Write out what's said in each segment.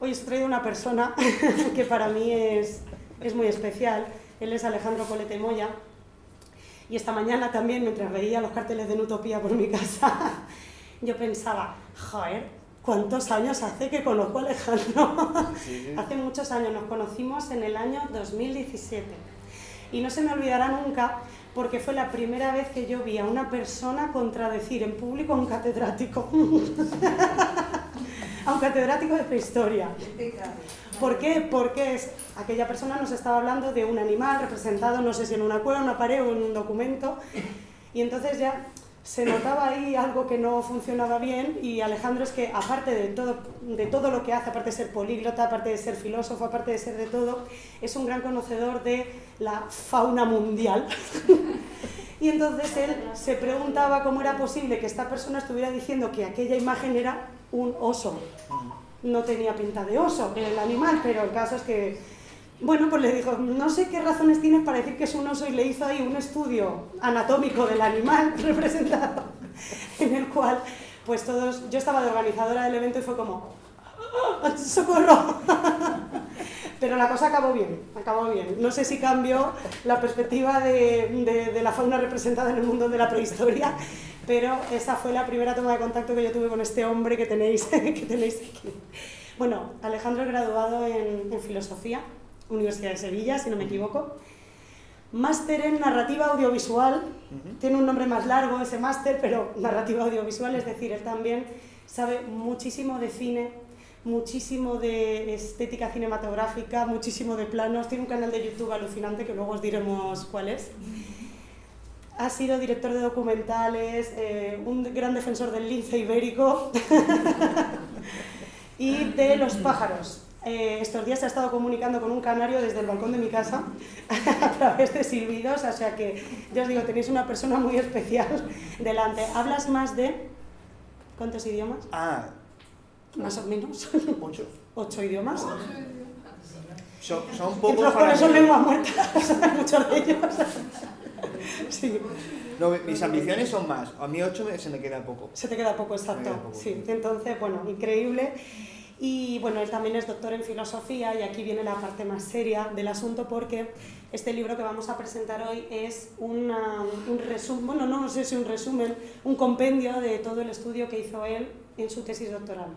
Hoy os he traído una persona que para mí es muy especial. Él es Alejandro Colete Moya. Y esta mañana también, mientras veía los carteles de Nutopía por mi casa, yo pensaba, joder, ¿cuántos años hace que conozco a Alejandro? Sí. Hace muchos años, nos conocimos en el año 2017. Y no se me olvidará nunca, porque fue la primera vez que yo vi a una persona contradecir en público a un catedrático. A un catedrático de prehistoria. ¿Por qué? Porque aquella persona nos estaba hablando de un animal representado, no sé si en una cueva, en una pared o en un documento, y entonces ya se notaba ahí algo que no funcionaba bien. Y Alejandro es que, aparte de todo lo que hace, aparte de ser políglota, aparte de ser filósofo, aparte de ser de todo, es un gran conocedor de la fauna mundial. Y entonces él se preguntaba cómo era posible que esta persona estuviera diciendo que aquella imagen era un oso. No tenía pinta de oso el animal, pero el caso es que, bueno, pues le dijo, no sé qué razones tienes para decir que es un oso, y le hizo ahí un estudio anatómico del animal representado, en el cual, pues todos, yo estaba de organizadora del evento y fue como, ¡socorro! Pero la cosa acabó bien. No sé si cambió la perspectiva de la fauna representada en el mundo de la prehistoria, pero esa fue la primera toma de contacto que yo tuve con este hombre que tenéis aquí. Bueno, Alejandro es graduado en Filosofía, Universidad de Sevilla, si no me equivoco. Máster en Narrativa Audiovisual, tiene un nombre más largo ese máster, pero Narrativa Audiovisual, es decir, él también sabe muchísimo de cine, muchísimo de estética cinematográfica, muchísimo de planos, tiene un canal de YouTube alucinante que luego os diremos cuál es. Ha sido director de documentales, un gran defensor del lince ibérico y de los pájaros. Estos días se ha estado comunicando con un canario desde el balcón de mi casa a través de silbidos, o sea que ya os digo, tenéis una persona muy especial delante. ¿Hablas más de cuántos idiomas? Más o menos. 8. 8 idiomas. Son pocos. Entre los cuales son lenguas muertas, muchos de ellos. Sí. No, mis ambiciones son más. A mí 8 se me queda poco. Se te queda poco, exacto. Sí. Entonces, bueno, increíble. Y bueno, él también es doctor en filosofía, y aquí viene la parte más seria del asunto, porque este libro que vamos a presentar hoy es un resumen, bueno, no sé si un resumen, un compendio de todo el estudio que hizo él en su tesis doctoral.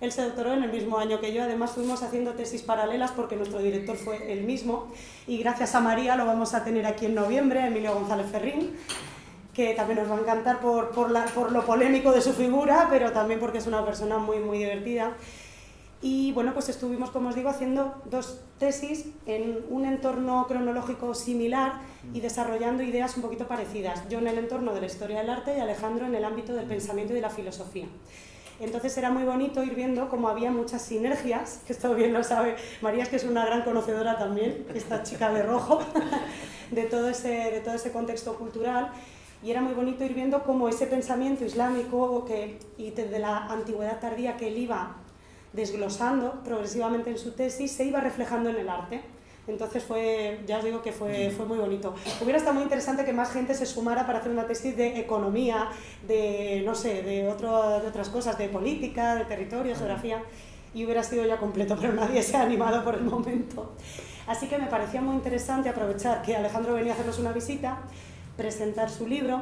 Él se doctoró en el mismo año que yo, además fuimos haciendo tesis paralelas porque nuestro director fue el mismo, y gracias a María lo vamos a tener aquí en noviembre, Emilio González Ferrín, que también nos va a encantar por lo polémico de su figura, pero también porque es una persona muy, muy divertida. Y bueno, pues estuvimos, como os digo, haciendo 2 tesis en un entorno cronológico similar y desarrollando ideas un poquito parecidas. Yo en el entorno de la historia del arte y Alejandro en el ámbito del pensamiento y de la filosofía. Entonces era muy bonito ir viendo cómo había muchas sinergias, que esto bien lo sabe María, que es una gran conocedora también, esta chica de rojo, de todo ese contexto cultural. Y era muy bonito ir viendo cómo ese pensamiento islámico y desde la antigüedad tardía que él iba desglosando progresivamente en su tesis, se iba reflejando en el arte. Entonces ya os digo que fue muy bonito. Hubiera estado muy interesante que más gente se sumara para hacer una tesis de economía, de no sé, de otras cosas, de política, de territorio, geografía, y hubiera sido ya completo, pero nadie se ha animado por el momento. Así que me parecía muy interesante aprovechar que Alejandro venía a hacernos una visita, presentar su libro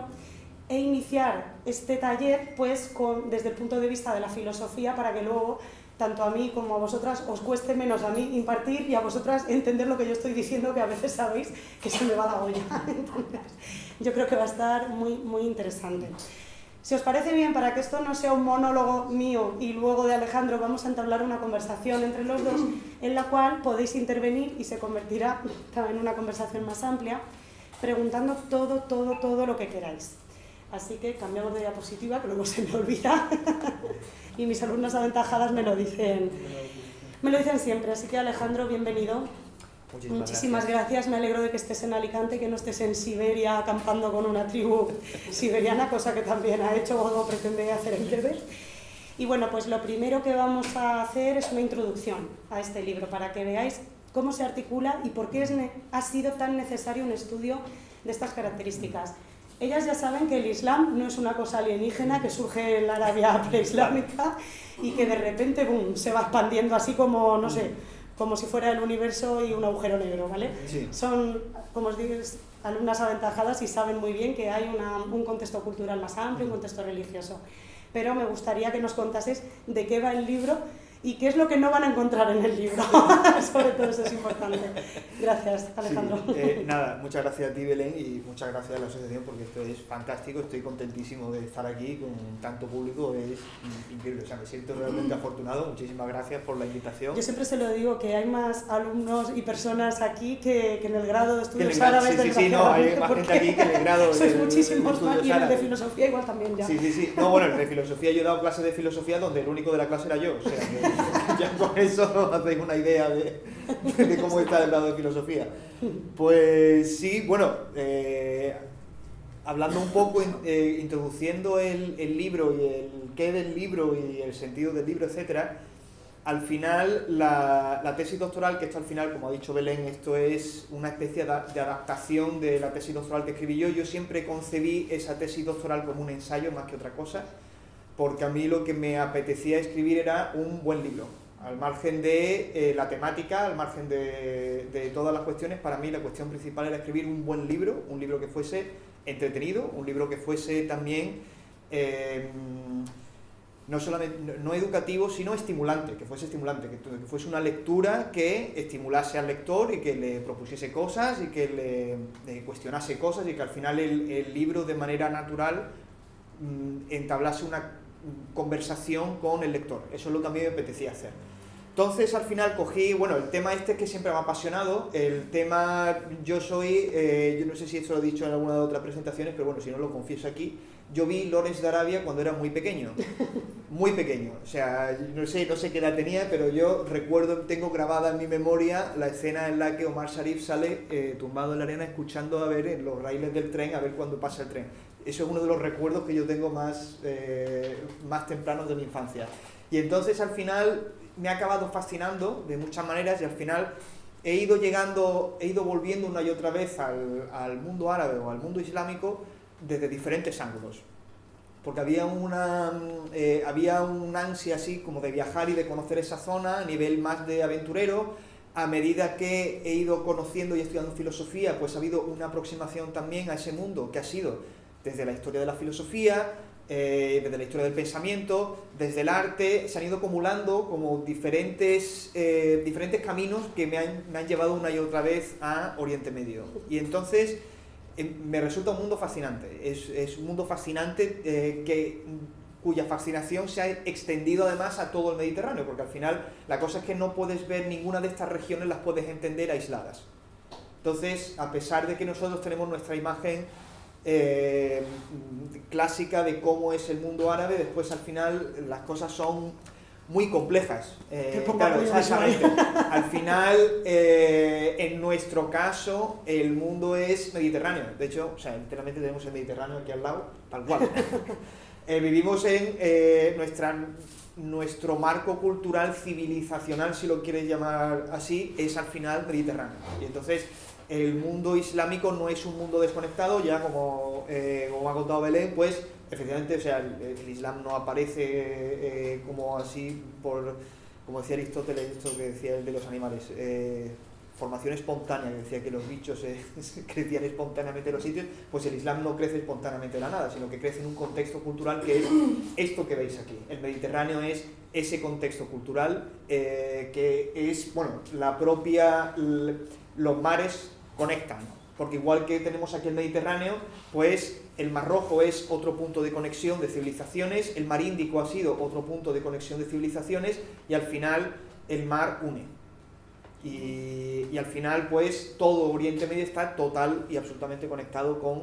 e iniciar este taller pues desde el punto de vista de la filosofía, para que luego tanto a mí como a vosotras os cueste menos a mí impartir y a vosotras entender lo que yo estoy diciendo, que a veces sabéis que se me va la olla. Entonces, yo creo que va a estar muy, muy interesante. Si os parece bien, para que esto no sea un monólogo mío y luego de Alejandro, vamos a entablar una conversación entre los dos en la cual podéis intervenir y se convertirá en una conversación más amplia, preguntando todo lo que queráis. Así que cambiamos de diapositiva, que luego se me olvida. Y mis alumnas aventajadas me lo dicen siempre. Así que Alejandro, bienvenido. Muchísimas gracias. Me alegro de que estés en Alicante, que no estés en Siberia acampando con una tribu siberiana, cosa que también ha hecho o pretende hacer en breve. Y bueno, pues lo primero que vamos a hacer es una introducción a este libro, para que veáis cómo se articula y por qué ha sido tan necesario un estudio de estas características. ellas ya saben que el Islam no es una cosa alienígena que surge en la Arabia preislámica y que de repente, boom, se va expandiendo así como, no sé, como si fuera el universo y un agujero negro, ¿vale? Sí. Son, como os digo, alumnas aventajadas y saben muy bien que hay un contexto cultural más amplio, un contexto religioso. Pero me gustaría que nos contases de qué va el libro y qué es lo que no van a encontrar en el libro. Sobre todo eso es importante. Gracias, Alejandro. Sí, nada, muchas gracias a ti, Belén, y muchas gracias a la asociación porque esto es fantástico. Estoy contentísimo de estar aquí con tanto público, es increíble. O sea, me siento realmente afortunado. Muchísimas gracias por la invitación. Yo siempre se lo digo, que hay más alumnos y personas aquí que en el grado de estudios árabes. Sí, no, hay más gente aquí que en el grado sois muchísimos más, y en el de árabes. filosofía igual también ya. Sí. No, bueno, el de filosofía, yo he dado clases de filosofía donde el único de la clase era yo. O sea, que ya con eso hacéis una idea de cómo está el grado de filosofía. Pues sí, bueno, hablando un poco, introduciendo el libro y el qué del libro y el sentido del libro, etcétera. Al final, la tesis doctoral, que esto al final, como ha dicho Belén, esto es una especie de adaptación de la tesis doctoral que escribí yo. Yo siempre concebí esa tesis doctoral como un ensayo más que otra cosa, porque a mí lo que me apetecía escribir era un buen libro. Al margen de la temática, al margen de todas las cuestiones, para mí la cuestión principal era escribir un buen libro, un libro que fuese entretenido, un libro que fuese también no solamente no educativo, sino estimulante, que fuese una lectura que estimulase al lector y que le propusiese cosas y que le cuestionase cosas y que al final el libro de manera natural entablase una conversación con el lector. Eso es lo que a mí me apetecía hacer. Entonces al final cogí, bueno, el tema este que siempre me ha apasionado, el tema, yo no sé si esto lo he dicho en alguna de otras presentaciones, pero bueno, si no lo confieso aquí, yo vi Lawrence de Arabia cuando era muy pequeño, o sea, no sé qué edad tenía, pero yo recuerdo, tengo grabada en mi memoria la escena en la que Omar Sharif sale tumbado en la arena escuchando a ver en los raíles del tren, a ver cuándo pasa el tren. Eso es uno de los recuerdos que yo tengo más tempranos de mi infancia. Y entonces al final me ha acabado fascinando de muchas maneras y al final he ido volviendo una y otra vez al mundo árabe o al mundo islámico desde diferentes ángulos. Porque había un ansia así como de viajar y de conocer esa zona a nivel más de aventurero. A medida que he ido conociendo y estudiando filosofía, pues ha habido una aproximación también a ese mundo que ha sido desde la historia de la filosofía, desde la historia del pensamiento, desde el arte. Se han ido acumulando como diferentes caminos que me han llevado una y otra vez a Oriente Medio. Y entonces me resulta un mundo fascinante. Es un mundo fascinante cuya fascinación se ha extendido además a todo el Mediterráneo, porque al final la cosa es que no puedes ver ninguna de estas regiones, las puedes entender aisladas. Entonces, a pesar de que nosotros tenemos nuestra imagen clásica de cómo es el mundo árabe, después al final las cosas son muy complejas. Claro, exactamente. Al final, en nuestro caso, el mundo es mediterráneo. De hecho, o sea, literalmente tenemos el Mediterráneo aquí al lado, tal cual. Vivimos en nuestro marco cultural civilizacional, si lo quieres llamar así, es al final mediterráneo. Y entonces el mundo islámico no es un mundo desconectado, ya como ha contado Belén, pues efectivamente, o sea, el Islam no aparece como así como decía Aristóteles, esto que decía el de los animales, formación espontánea, que decía que los bichos crecían espontáneamente en los sitios. Pues el Islam no crece espontáneamente de la nada, sino que crece en un contexto cultural que es esto que veis aquí. El Mediterráneo es ese contexto cultural que es, bueno, los mares conectan, porque igual que tenemos aquí el Mediterráneo, pues el Mar Rojo es otro punto de conexión de civilizaciones, el Mar Índico ha sido otro punto de conexión de civilizaciones, y al final el mar une. Y al final, pues todo Oriente Medio está total y absolutamente conectado con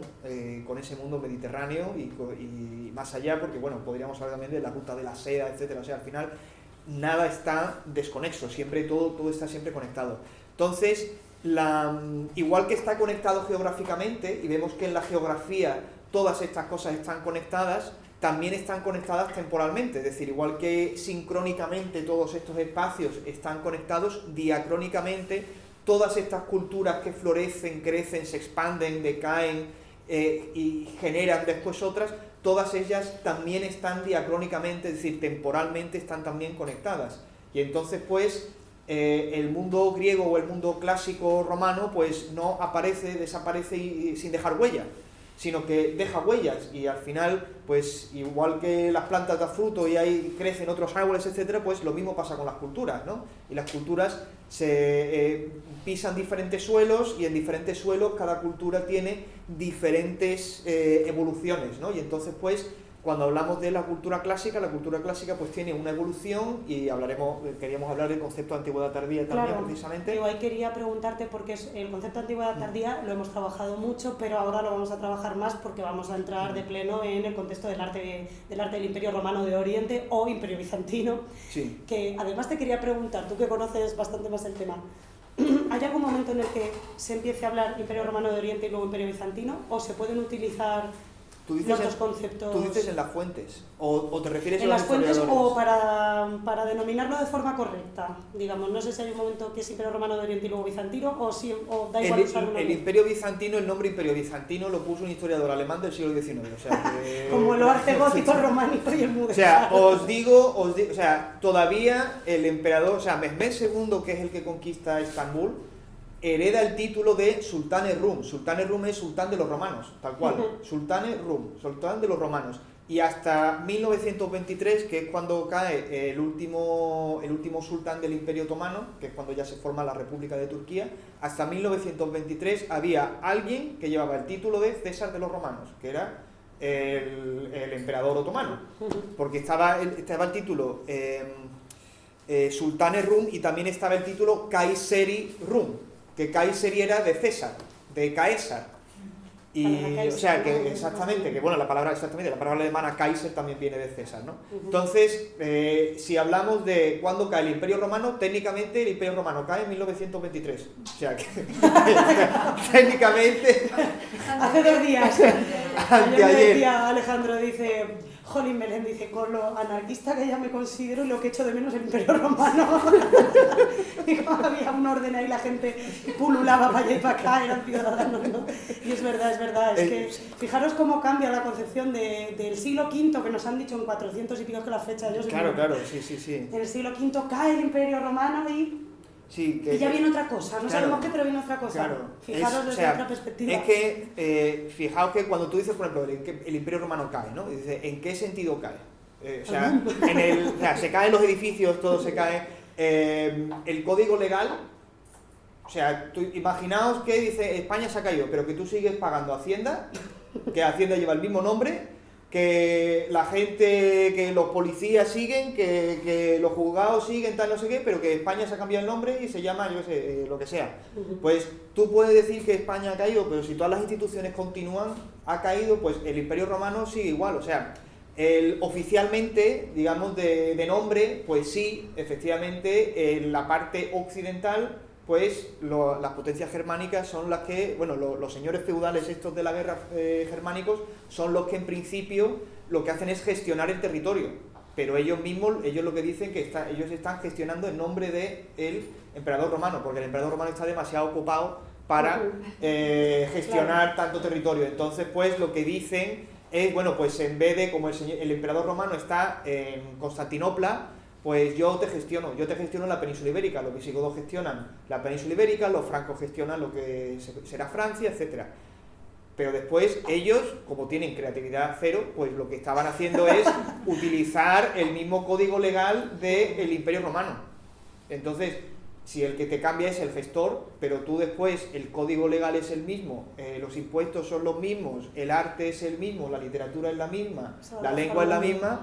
ese mundo mediterráneo y más allá, porque bueno, podríamos hablar también de la ruta de la seda, etcétera. O sea, al final nada está desconexo, siempre todo está siempre conectado. Entonces, igual que está conectado geográficamente, y vemos que en la geografía todas estas cosas están conectadas, también están conectadas temporalmente, es decir, igual que sincrónicamente todos estos espacios están conectados, diacrónicamente todas estas culturas que florecen, crecen, se expanden, decaen y generan después otras, todas ellas también están diacrónicamente, es decir, temporalmente están también conectadas. Y entonces, pues, el mundo griego o el mundo clásico romano, pues no aparece, desaparece sin dejar huella, sino que deja huellas, y al final, pues igual que las plantas dan fruto y ahí crecen otros árboles, etcétera, pues lo mismo pasa con las culturas, ¿no? Y las culturas se pisan diferentes suelos, y en diferentes suelos cada cultura tiene diferentes evoluciones, ¿no? Y entonces, pues, cuando hablamos de la cultura clásica pues tiene una evolución, y queríamos hablar del concepto de antigüedad tardía también, claro, precisamente. Yo ahí quería preguntarte, porque el concepto de antigüedad tardía lo hemos trabajado mucho, pero ahora lo vamos a trabajar más porque vamos a entrar de pleno en el contexto del arte del Imperio Romano de Oriente o Imperio Bizantino, sí. Que además te quería preguntar, tú que conoces bastante más el tema, ¿hay algún momento en el que se empiece a hablar Imperio Romano de Oriente y luego Imperio Bizantino, o se pueden utilizar los dos conceptos? ¿Tú dices en las fuentes? ¿O te refieres en a los las fuentes, historiadores? o para denominarlo de forma correcta? Digamos, no sé si hay un momento que es Imperio Romano de Oriente y luego Bizantino, o da igual usar uno. El Imperio Bizantino, el nombre Imperio Bizantino lo puso un historiador alemán del siglo XIX. O sea, como el arte gótico, románico y el mudéjar. O sea, os digo, o sea, todavía el emperador, o sea, Mehmed II, que es el que conquista Estambul, hereda el título de Sultan-e-Rum. Sultan-e-Rum es sultán de los romanos, tal cual. Sultan-e-Rum, sultán de los romanos. Y hasta 1923, que es cuando cae el último sultán del Imperio Otomano, que es cuando ya se forma la República de Turquía, hasta 1923 había alguien que llevaba el título de César de los romanos, que era el emperador otomano, porque estaba el título Sultan-e-Rum, y también estaba el título Kayseri-Rum, que Kayseri era de César, de Caesar. Y, o sea, que exactamente, que bueno, la palabra alemana Kaiser también viene de César, ¿no? Entonces, si hablamos de cuándo cae el Imperio Romano, técnicamente el Imperio Romano cae en 1923. O sea, que técnicamente... Hace 2 días. Ayer me decía Alejandro, dice... Jolín Belén, dice, con lo anarquista que ya me considero y lo que echo de menos el Imperio Romano. Y como había un orden ahí, la gente pululaba para allá y para acá, eran ciudadanos, ¿no? Y es verdad, es que fijaros cómo cambia la concepción del siglo V, que nos han dicho en 400 y pico que la fecha de ellos. Claro, sí. En el siglo V cae el Imperio Romano y ya viene otra cosa, no sabemos qué, pero viene otra cosa. Claro. Fijaros desde otra perspectiva. Es que, fijaos que cuando tú dices, por ejemplo, el Imperio Romano cae, ¿no? Y dices, ¿en qué sentido cae? Se caen los edificios, todo se cae. El código legal, o sea, imaginaos que dice, España se ha caído, pero que tú sigues pagando Hacienda, que Hacienda lleva el mismo nombre, que la gente, que los policías siguen, que los juzgados siguen, tal, no sé qué, pero que España se ha cambiado el nombre y se llama, yo qué sé, lo que sea. Pues tú puedes decir que España ha caído, pero si todas las instituciones continúan, ha caído, pues el Imperio Romano sigue igual. O sea, oficialmente, digamos, de nombre, pues sí, efectivamente, en la parte occidental, pues las potencias germánicas son las que, bueno, los señores feudales estos de la guerra germánicos son los que en principio lo que hacen es gestionar el territorio, pero ellos lo que dicen que ellos están gestionando en nombre del emperador romano, porque el emperador romano está demasiado ocupado para gestionar tanto territorio. Entonces, pues lo que dicen es, bueno, pues en vez de, como el emperador romano está en Constantinopla, pues yo te gestiono la península ibérica, los visigodos gestionan la península ibérica, los francos gestionan lo que será Francia, etc. Pero después ellos, como tienen creatividad cero, pues lo que estaban haciendo es utilizar el mismo código legal del Imperio Romano. Entonces, si el que te cambia es el gestor, pero tú después el código legal es el mismo, los impuestos son los mismos, el arte es el mismo, la literatura es la misma, la lengua es la misma,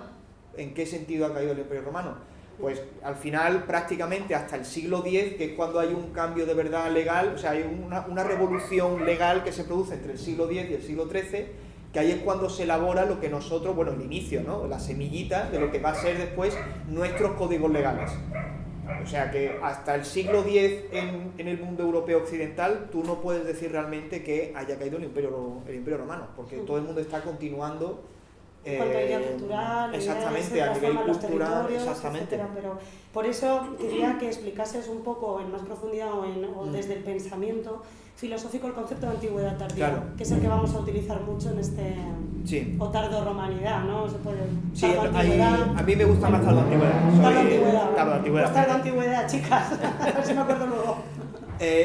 ¿en qué sentido ha caído el Imperio Romano? Pues al final prácticamente hasta el siglo X, que es cuando hay un cambio de verdad legal, o sea, hay una revolución legal que se produce entre el siglo X y el siglo XIII, que ahí es cuando se elabora lo que nosotros, bueno, el inicio, ¿no? La semillita de lo que va a ser después nuestros códigos legales. O sea que hasta el siglo X en el mundo europeo occidental tú no puedes decir realmente que haya caído el Imperio Romano, porque todo el mundo está continuando En cuanto a idea cultural, exactamente, a nivel cultural, exactamente. Etcétera. Pero por eso quería que explicases un poco en más profundidad o desde el pensamiento filosófico el concepto de antigüedad tardía, claro, que es el que vamos a utilizar mucho en este... Sí. O tardorromanidad, ¿no? Se puede... Sí, a mí me gusta más tardoantigüedad. Tardoantigüedad. Pues tardoantigüedad, chicas. A ver si me acuerdo luego.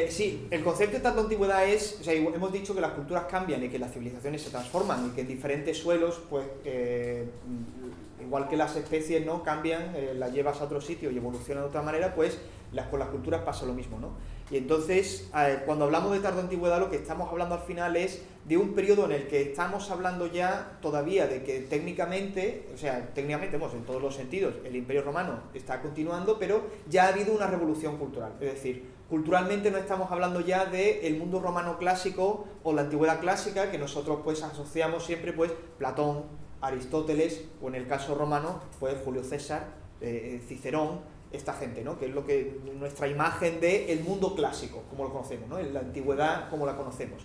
Sí, el concepto de tardoantigüedad es, o sea, hemos dicho que las culturas cambian y que las civilizaciones se transforman y que en diferentes suelos, pues, igual que las especies, ¿no?, cambian, las llevas a otro sitio y evolucionan de otra manera, pues con las culturas pasa lo mismo, ¿no? Y entonces, cuando hablamos de tardoantigüedad, lo que estamos hablando al final es de un periodo en el que estamos hablando ya todavía de que técnicamente, en todos los sentidos, el Imperio Romano está continuando, pero ya ha habido una revolución cultural, es decir, culturalmente no estamos hablando ya del mundo romano clásico o la antigüedad clásica que nosotros pues asociamos siempre pues Platón, Aristóteles o en el caso romano pues Julio César, Cicerón, esta gente, ¿no?, que es lo que nuestra imagen del mundo clásico como lo conocemos, ¿no?, la antigüedad como la conocemos.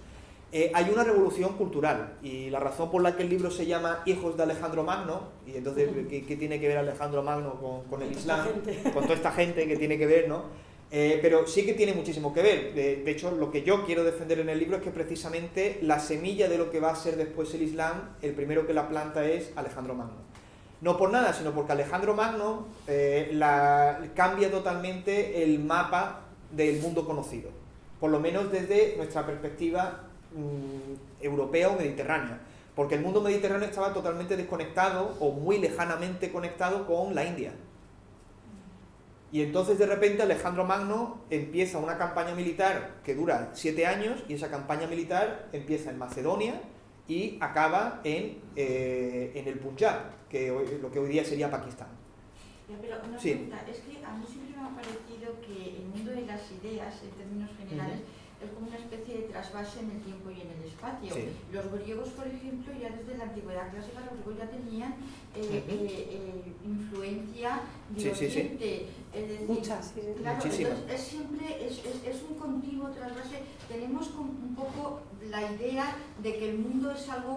Hay una revolución cultural y la razón por la que el libro se llama Hijos de Alejandro Magno, y entonces ¿qué tiene que ver Alejandro Magno con el Islam, con toda esta gente que tiene que ver, ¿no? Pero sí que tiene muchísimo que ver. De hecho, lo que yo quiero defender en el libro es que precisamente la semilla de lo que va a ser después el Islam, el primero que la planta es Alejandro Magno. No por nada, sino porque Alejandro Magno cambia totalmente el mapa del mundo conocido, por lo menos desde nuestra perspectiva europea o mediterránea, porque el mundo mediterráneo estaba totalmente desconectado o muy lejanamente conectado con la India. Y entonces de repente Alejandro Magno empieza una campaña militar que dura 7 años y esa campaña militar empieza en Macedonia y acaba en el Punjab, lo que hoy día sería Pakistán. Pero una pregunta, es que a mí siempre me ha parecido que el mundo de las ideas, en términos generales, es como una especie de trasvase en el tiempo y en el espacio. Sí. Los griegos, por ejemplo, ya desde la antigüedad clásica, los griegos ya tenían influencia de Oriente. Es decir, muchas, sí. Claro, muchísimas. Entonces es un continuo trasvase. Tenemos un poco la idea de que el mundo es algo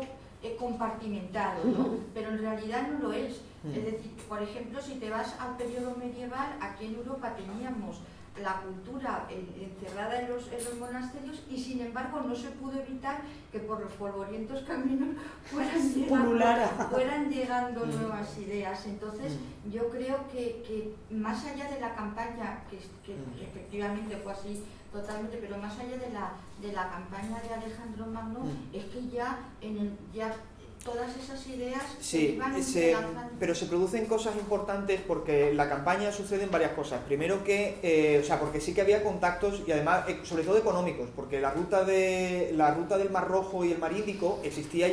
compartimentado, ¿no? Pero en realidad no lo es. Es decir, por ejemplo, si te vas al periodo medieval, aquí en Europa teníamos la cultura encerrada en los monasterios y sin embargo no se pudo evitar que por los polvorientos caminos fueran llegando nuevas ideas. Entonces yo creo que más allá de la campaña, que efectivamente fue así totalmente, pero más allá de la campaña de Alejandro Magno, es que ya todas esas ideas pero se producen cosas importantes porque en la campaña suceden varias cosas. Primero que, porque sí que había contactos y además, sobre todo económicos, porque la ruta del Mar Rojo y el Mar Índico existía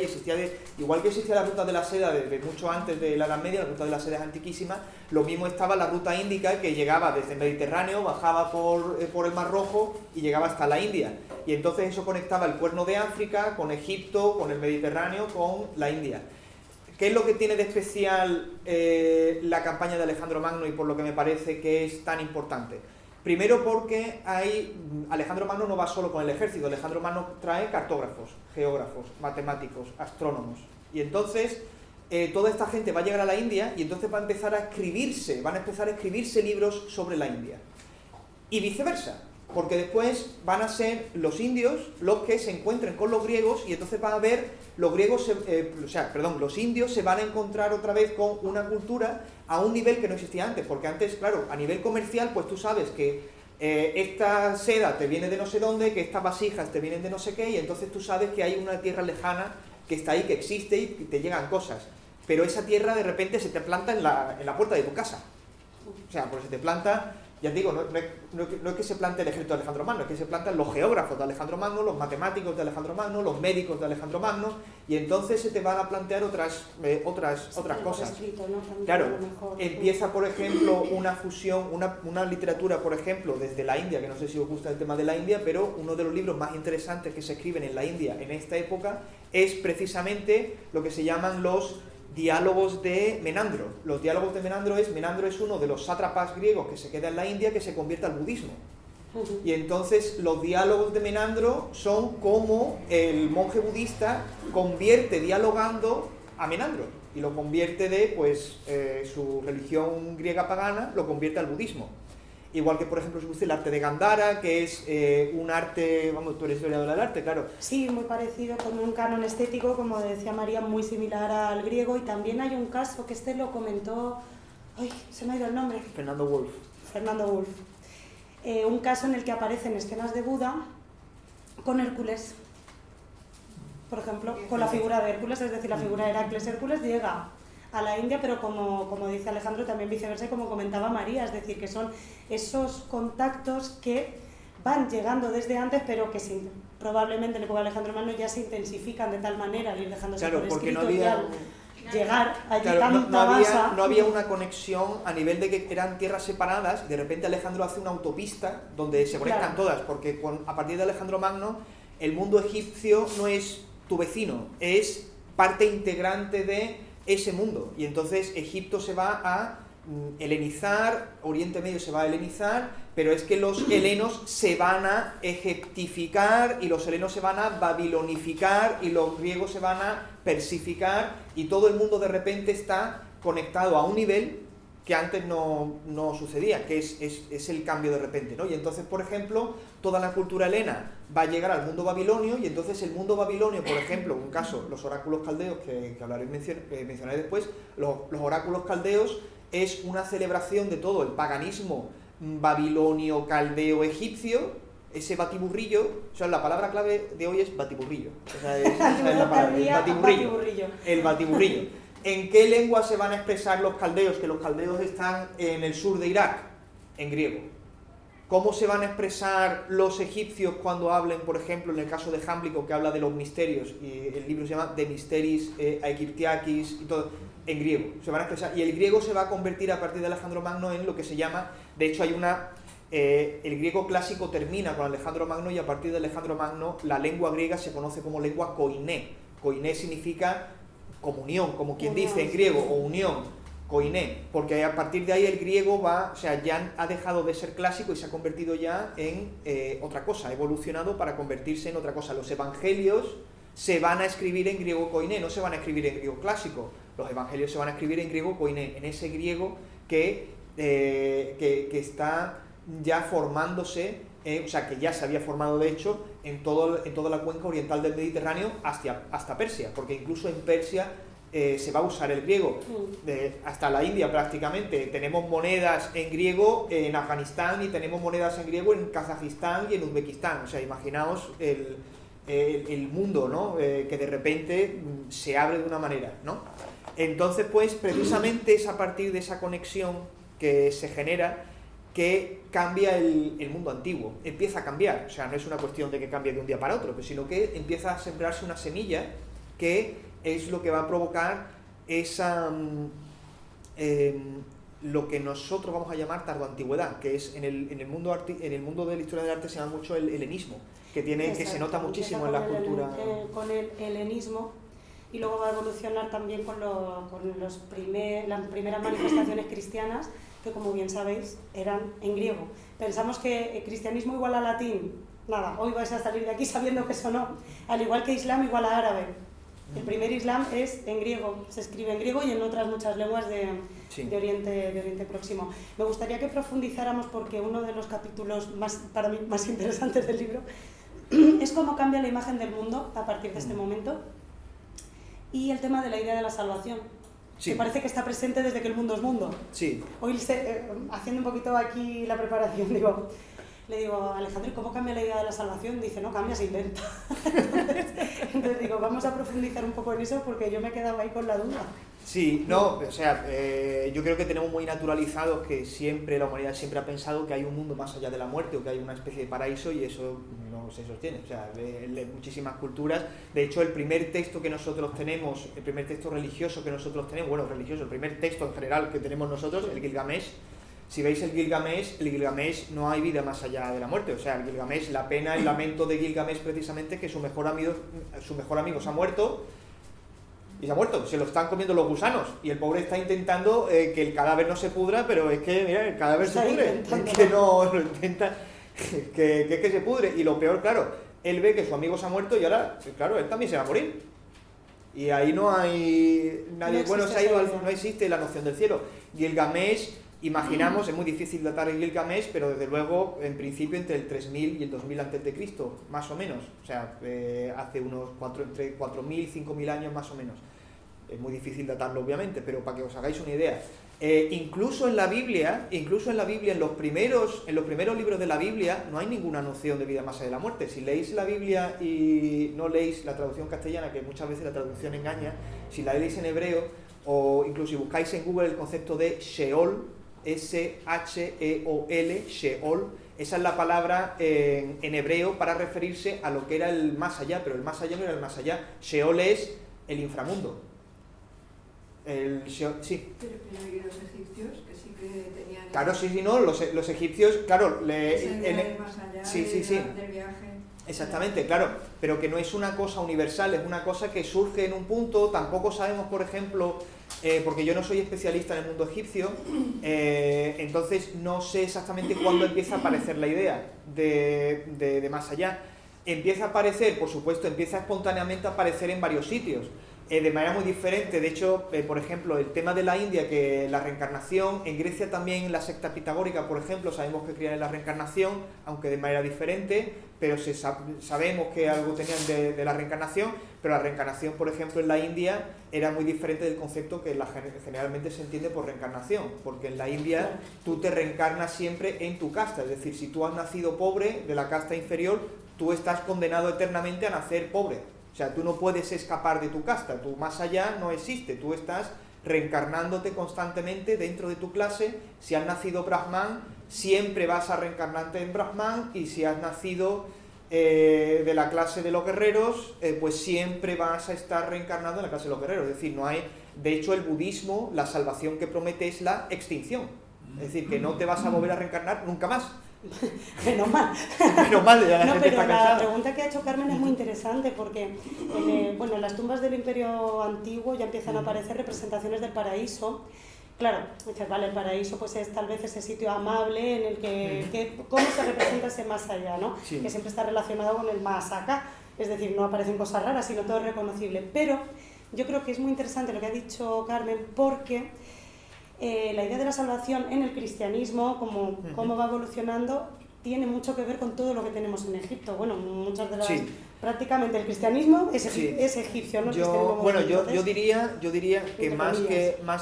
igual que existía la ruta de la seda desde mucho antes de la Edad Media, la ruta de la seda es antiquísima, lo mismo estaba la ruta índica que llegaba desde el Mediterráneo, bajaba por el Mar Rojo y llegaba hasta la India. Y entonces eso conectaba el Cuerno de África con Egipto, con el Mediterráneo, con la India. ¿Qué es lo que tiene de especial la campaña de Alejandro Magno y por lo que me parece que es tan importante? Primero porque Alejandro Magno no va solo con el ejército, Alejandro Magno trae cartógrafos, geógrafos, matemáticos, astrónomos. Y entonces toda esta gente va a llegar a la India y entonces van a empezar a escribirse libros sobre la India. Y viceversa. Porque después van a ser los indios los que se encuentren con los griegos y entonces van a ver, los indios se van a encontrar otra vez con una cultura a un nivel que no existía antes, porque antes, claro, a nivel comercial, pues tú sabes que esta seda te viene de no sé dónde, que estas vasijas te vienen de no sé qué, y entonces tú sabes que hay una tierra lejana que está ahí, que existe y te llegan cosas. Pero esa tierra de repente se te planta en la puerta de tu casa. O sea, pues se te planta... Ya digo, no es que se plante el ejército de Alejandro Magno, es que se plantan los geógrafos de Alejandro Magno, los matemáticos de Alejandro Magno, los médicos de Alejandro Magno, y entonces se te van a plantear otras cosas. Escrito, ¿no? Claro, empieza, por ejemplo, una fusión, una literatura, por ejemplo, desde la India, que no sé si os gusta el tema de la India, pero uno de los libros más interesantes que se escriben en la India en esta época es precisamente lo que se llaman los diálogos de Menandro. Los diálogos de Menandro es uno de los sátrapas griegos que se queda en la India que se convierte al budismo. Y entonces los diálogos de Menandro son como el monje budista convierte dialogando a Menandro. y lo convierte de, pues, su religión griega pagana, lo convierte al budismo. Igual que, por ejemplo, se usa el arte de Gandhara, que es un arte, vamos, tú eres historiadora del arte, claro. Sí, muy parecido, con un canon estético, como decía María, muy similar al griego, y también hay un caso que lo comentó, ay, se me ha ido el nombre. Fernando Wolf. Fernando Wolf. Un caso en el que aparecen escenas de Buda con Hércules, por ejemplo, con la figura de Hércules, es decir, la figura de Heracles. Hércules llega a la India, pero como dice Alejandro, también viceversa, y como comentaba María, es decir, que son esos contactos que van llegando desde antes, pero que probablemente en la época de Alejandro Magno ya se intensifican de tal manera al ir dejándose por escrito, no había, y al llegar allí no había una conexión a nivel de que eran tierras separadas, y de repente Alejandro hace una autopista donde se conectan todas, porque a partir de Alejandro Magno el mundo egipcio no es tu vecino, es parte integrante de ese mundo, y entonces Egipto se va a helenizar, Oriente Medio se va a helenizar, pero es que los helenos se van a egiptificar, y los helenos se van a babilonificar, y los griegos se van a persificar, y todo el mundo de repente está conectado a un nivel que antes no sucedía, que es el cambio de repente, ¿no? Y entonces, por ejemplo, toda la cultura helena va a llegar al mundo babilonio, y entonces el mundo babilonio, por ejemplo, un caso, los oráculos caldeos, que mencionaré después, los oráculos caldeos es una celebración de todo el paganismo babilonio, caldeo, egipcio, ese batiburrillo, o sea, la palabra clave de hoy es batiburrillo, o sea, esa es la palabra, el batiburrillo. ¿En qué lengua se van a expresar los caldeos? Que los caldeos están en el sur de Irak, en griego. ¿Cómo se van a expresar los egipcios cuando hablen, por ejemplo, en el caso de Jámblico, que habla de los misterios, y el libro se llama De Mysteris Aegyptiakis, y todo, en griego? Se van a expresar, y el griego se va a convertir a partir de Alejandro Magno en lo que se llama, de hecho hay el griego clásico termina con Alejandro Magno, y a partir de Alejandro Magno la lengua griega se conoce como lengua koiné. Koiné significa comunión, como quien dice en griego, o unión, koiné, porque a partir de ahí el griego ya ha dejado de ser clásico y se ha convertido ya en otra cosa, ha evolucionado para convertirse en otra cosa. Los evangelios se van a escribir en griego koiné, no se van a escribir en griego clásico, los evangelios se van a escribir en griego koiné, en ese griego que está ya formándose, o sea, que ya se había formado de hecho en toda la cuenca oriental del Mediterráneo hasta Persia, porque incluso en Persia se va a usar el griego, hasta la India prácticamente. Tenemos monedas en griego en Afganistán, y tenemos monedas en griego en Kazajistán y en Uzbekistán, o sea, imaginaos el mundo, ¿no? Que de repente se abre de una manera, ¿no? Entonces, pues, precisamente es a partir de esa conexión que se genera que cambia el mundo antiguo, empieza a cambiar, o sea, no es una cuestión de que cambie de un día para otro, sino que empieza a sembrarse una semilla que es lo que va a provocar lo que nosotros vamos a llamar tardoantigüedad, que es en el mundo de la historia del arte se llama mucho el helenismo, que se nota muchísimo en la cultura. Con el helenismo, y luego va a evolucionar también con las primeras manifestaciones cristianas, que como bien sabéis eran en griego. Pensamos que cristianismo igual a latín, nada, hoy vais a salir de aquí sabiendo que eso no, al igual que islam igual a árabe. El primer islam es en griego, se escribe en griego y en otras muchas lenguas de Oriente Próximo. Me gustaría que profundizáramos, porque uno de los capítulos para mí más interesantes del libro es cómo cambia la imagen del mundo a partir de este momento, y el tema de la idea de la salvación. Me parece que está presente desde que el mundo es mundo. Sí. Hoy, haciendo un poquito aquí la preparación, le digo, Alejandro, ¿cómo cambia la idea de la salvación? Dice, no cambia, se inventa. Entonces digo, vamos a profundizar un poco en eso, porque yo me he quedado ahí con la duda. Sí, no, o sea, yo creo que tenemos muy naturalizado que la humanidad siempre ha pensado que hay un mundo más allá de la muerte, o que hay una especie de paraíso, y eso no se sostiene. O sea, en muchísimas culturas, de hecho, el primer texto que nosotros tenemos, el primer texto religioso que nosotros tenemos, bueno, religioso, el primer texto en general que tenemos nosotros, el Gilgamesh. Si veis el Gilgamesh no hay vida más allá de la muerte. O sea, el Gilgamesh, la pena, el lamento de Gilgamesh precisamente, que su mejor amigo se ha muerto, y se ha muerto, se lo están comiendo los gusanos, y el pobre está intentando que el cadáver no se pudra, pero es que, mira, el cadáver se pudre, es que no lo intenta, que se pudre. Y lo peor, claro, él ve que su amigo se ha muerto, y ahora, claro, él también se va a morir. Y ahí no hay nadie, No bueno, existe esa idea. no existe la noción del cielo. Gilgamesh, imaginamos, es muy difícil datar el Gilgamesh, pero desde luego, en principio, entre el 3000 y el 2000 a.C., más o menos. O sea, hace unos entre 4000 y 5000 años más o menos. Es muy difícil datarlo, obviamente, pero para que os hagáis una idea. Incluso en la Biblia, en los primeros libros de la Biblia, no hay ninguna noción de vida más allá de la muerte. Si leéis la Biblia y no leéis la traducción castellana, que muchas veces la traducción engaña, si la leéis en hebreo, o incluso si buscáis en Google el concepto de Sheol, S-H-E-O-L, Sheol, esa es la palabra en hebreo para referirse a lo que era el más allá, pero el más allá no era el más allá. Sheol es el inframundo. Sí. Pero y los egipcios, que sí que tenían... Claro, sí, no, los egipcios, claro, más allá sí. del viaje. Exactamente, claro, pero que no es una cosa universal, es una cosa que surge en un punto. Tampoco sabemos, por ejemplo, porque yo no soy especialista en el mundo egipcio, entonces no sé exactamente cuándo empieza a aparecer la idea de más allá. Empieza a aparecer, por supuesto, empieza espontáneamente a aparecer en varios sitios. De manera muy diferente. De hecho, por ejemplo, el tema de la India, que la reencarnación, en Grecia también la secta pitagórica, por ejemplo, sabemos que creían en la reencarnación, aunque de manera diferente, pero sabemos que algo tenían de la reencarnación, pero la reencarnación, por ejemplo, en la India era muy diferente del concepto que generalmente se entiende por reencarnación, porque en la India tú te reencarnas siempre en tu casta, es decir, si tú has nacido pobre de la casta inferior, tú estás condenado eternamente a nacer pobre. O sea, tú no puedes escapar de tu casta, tú más allá no existe, tú estás reencarnándote constantemente dentro de tu clase. Si has nacido Brahman, siempre vas a reencarnarte en Brahman, y si has nacido de la clase de los guerreros, pues siempre vas a estar reencarnado en la clase de los guerreros. Es decir, no hay... De hecho, el budismo, la salvación que promete es la extinción. Es decir, que no te vas a volver a reencarnar nunca más. Menos mal. Menos mal, ya la No, gente pero está la cansada. pregunta que ha hecho Carmen es muy interesante porque bueno, en las tumbas del Imperio Antiguo ya empiezan a aparecer representaciones del paraíso. Claro, dices, vale, el paraíso pues es tal vez ese sitio amable en el que ¿cómo se representa ese más allá, no? Sí. Que siempre está relacionado con el más acá, es decir, no aparecen cosas raras, sino todo es reconocible. Pero yo creo que es muy interesante lo que ha dicho Carmen, porque la idea de la salvación en el cristianismo, cómo va evolucionando, tiene mucho que ver con todo lo que tenemos en Egipto. Bueno, muchas de las... Sí. Prácticamente el cristianismo es Sí. egipcio, ¿no? El cristianismo Bueno, moderno. yo diría que entre más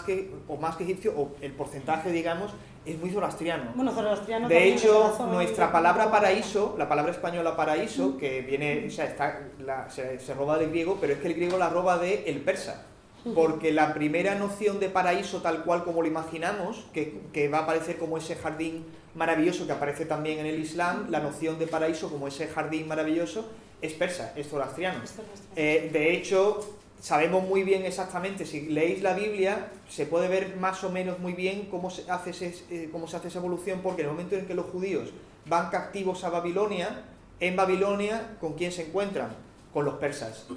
comillas. que egipcio, o el porcentaje, digamos, es muy zoroastriano. Bueno, zoroastriano De también, hecho, la zona nuestra de- palabra paraíso, la palabra española paraíso, que viene, o sea, se roba del griego, pero es que el griego la roba del persa. Porque la primera noción de paraíso, tal cual como lo imaginamos, que va a aparecer como ese jardín maravilloso que aparece también en el Islam, la noción de paraíso como ese jardín maravilloso, es persa, es zoroastriano. De hecho, sabemos muy bien exactamente, si leéis la Biblia, se puede ver más o menos muy bien cómo se hace esa evolución, porque en el momento en que los judíos van captivos a Babilonia, en Babilonia, ¿con quién se encuentran? Con los persas.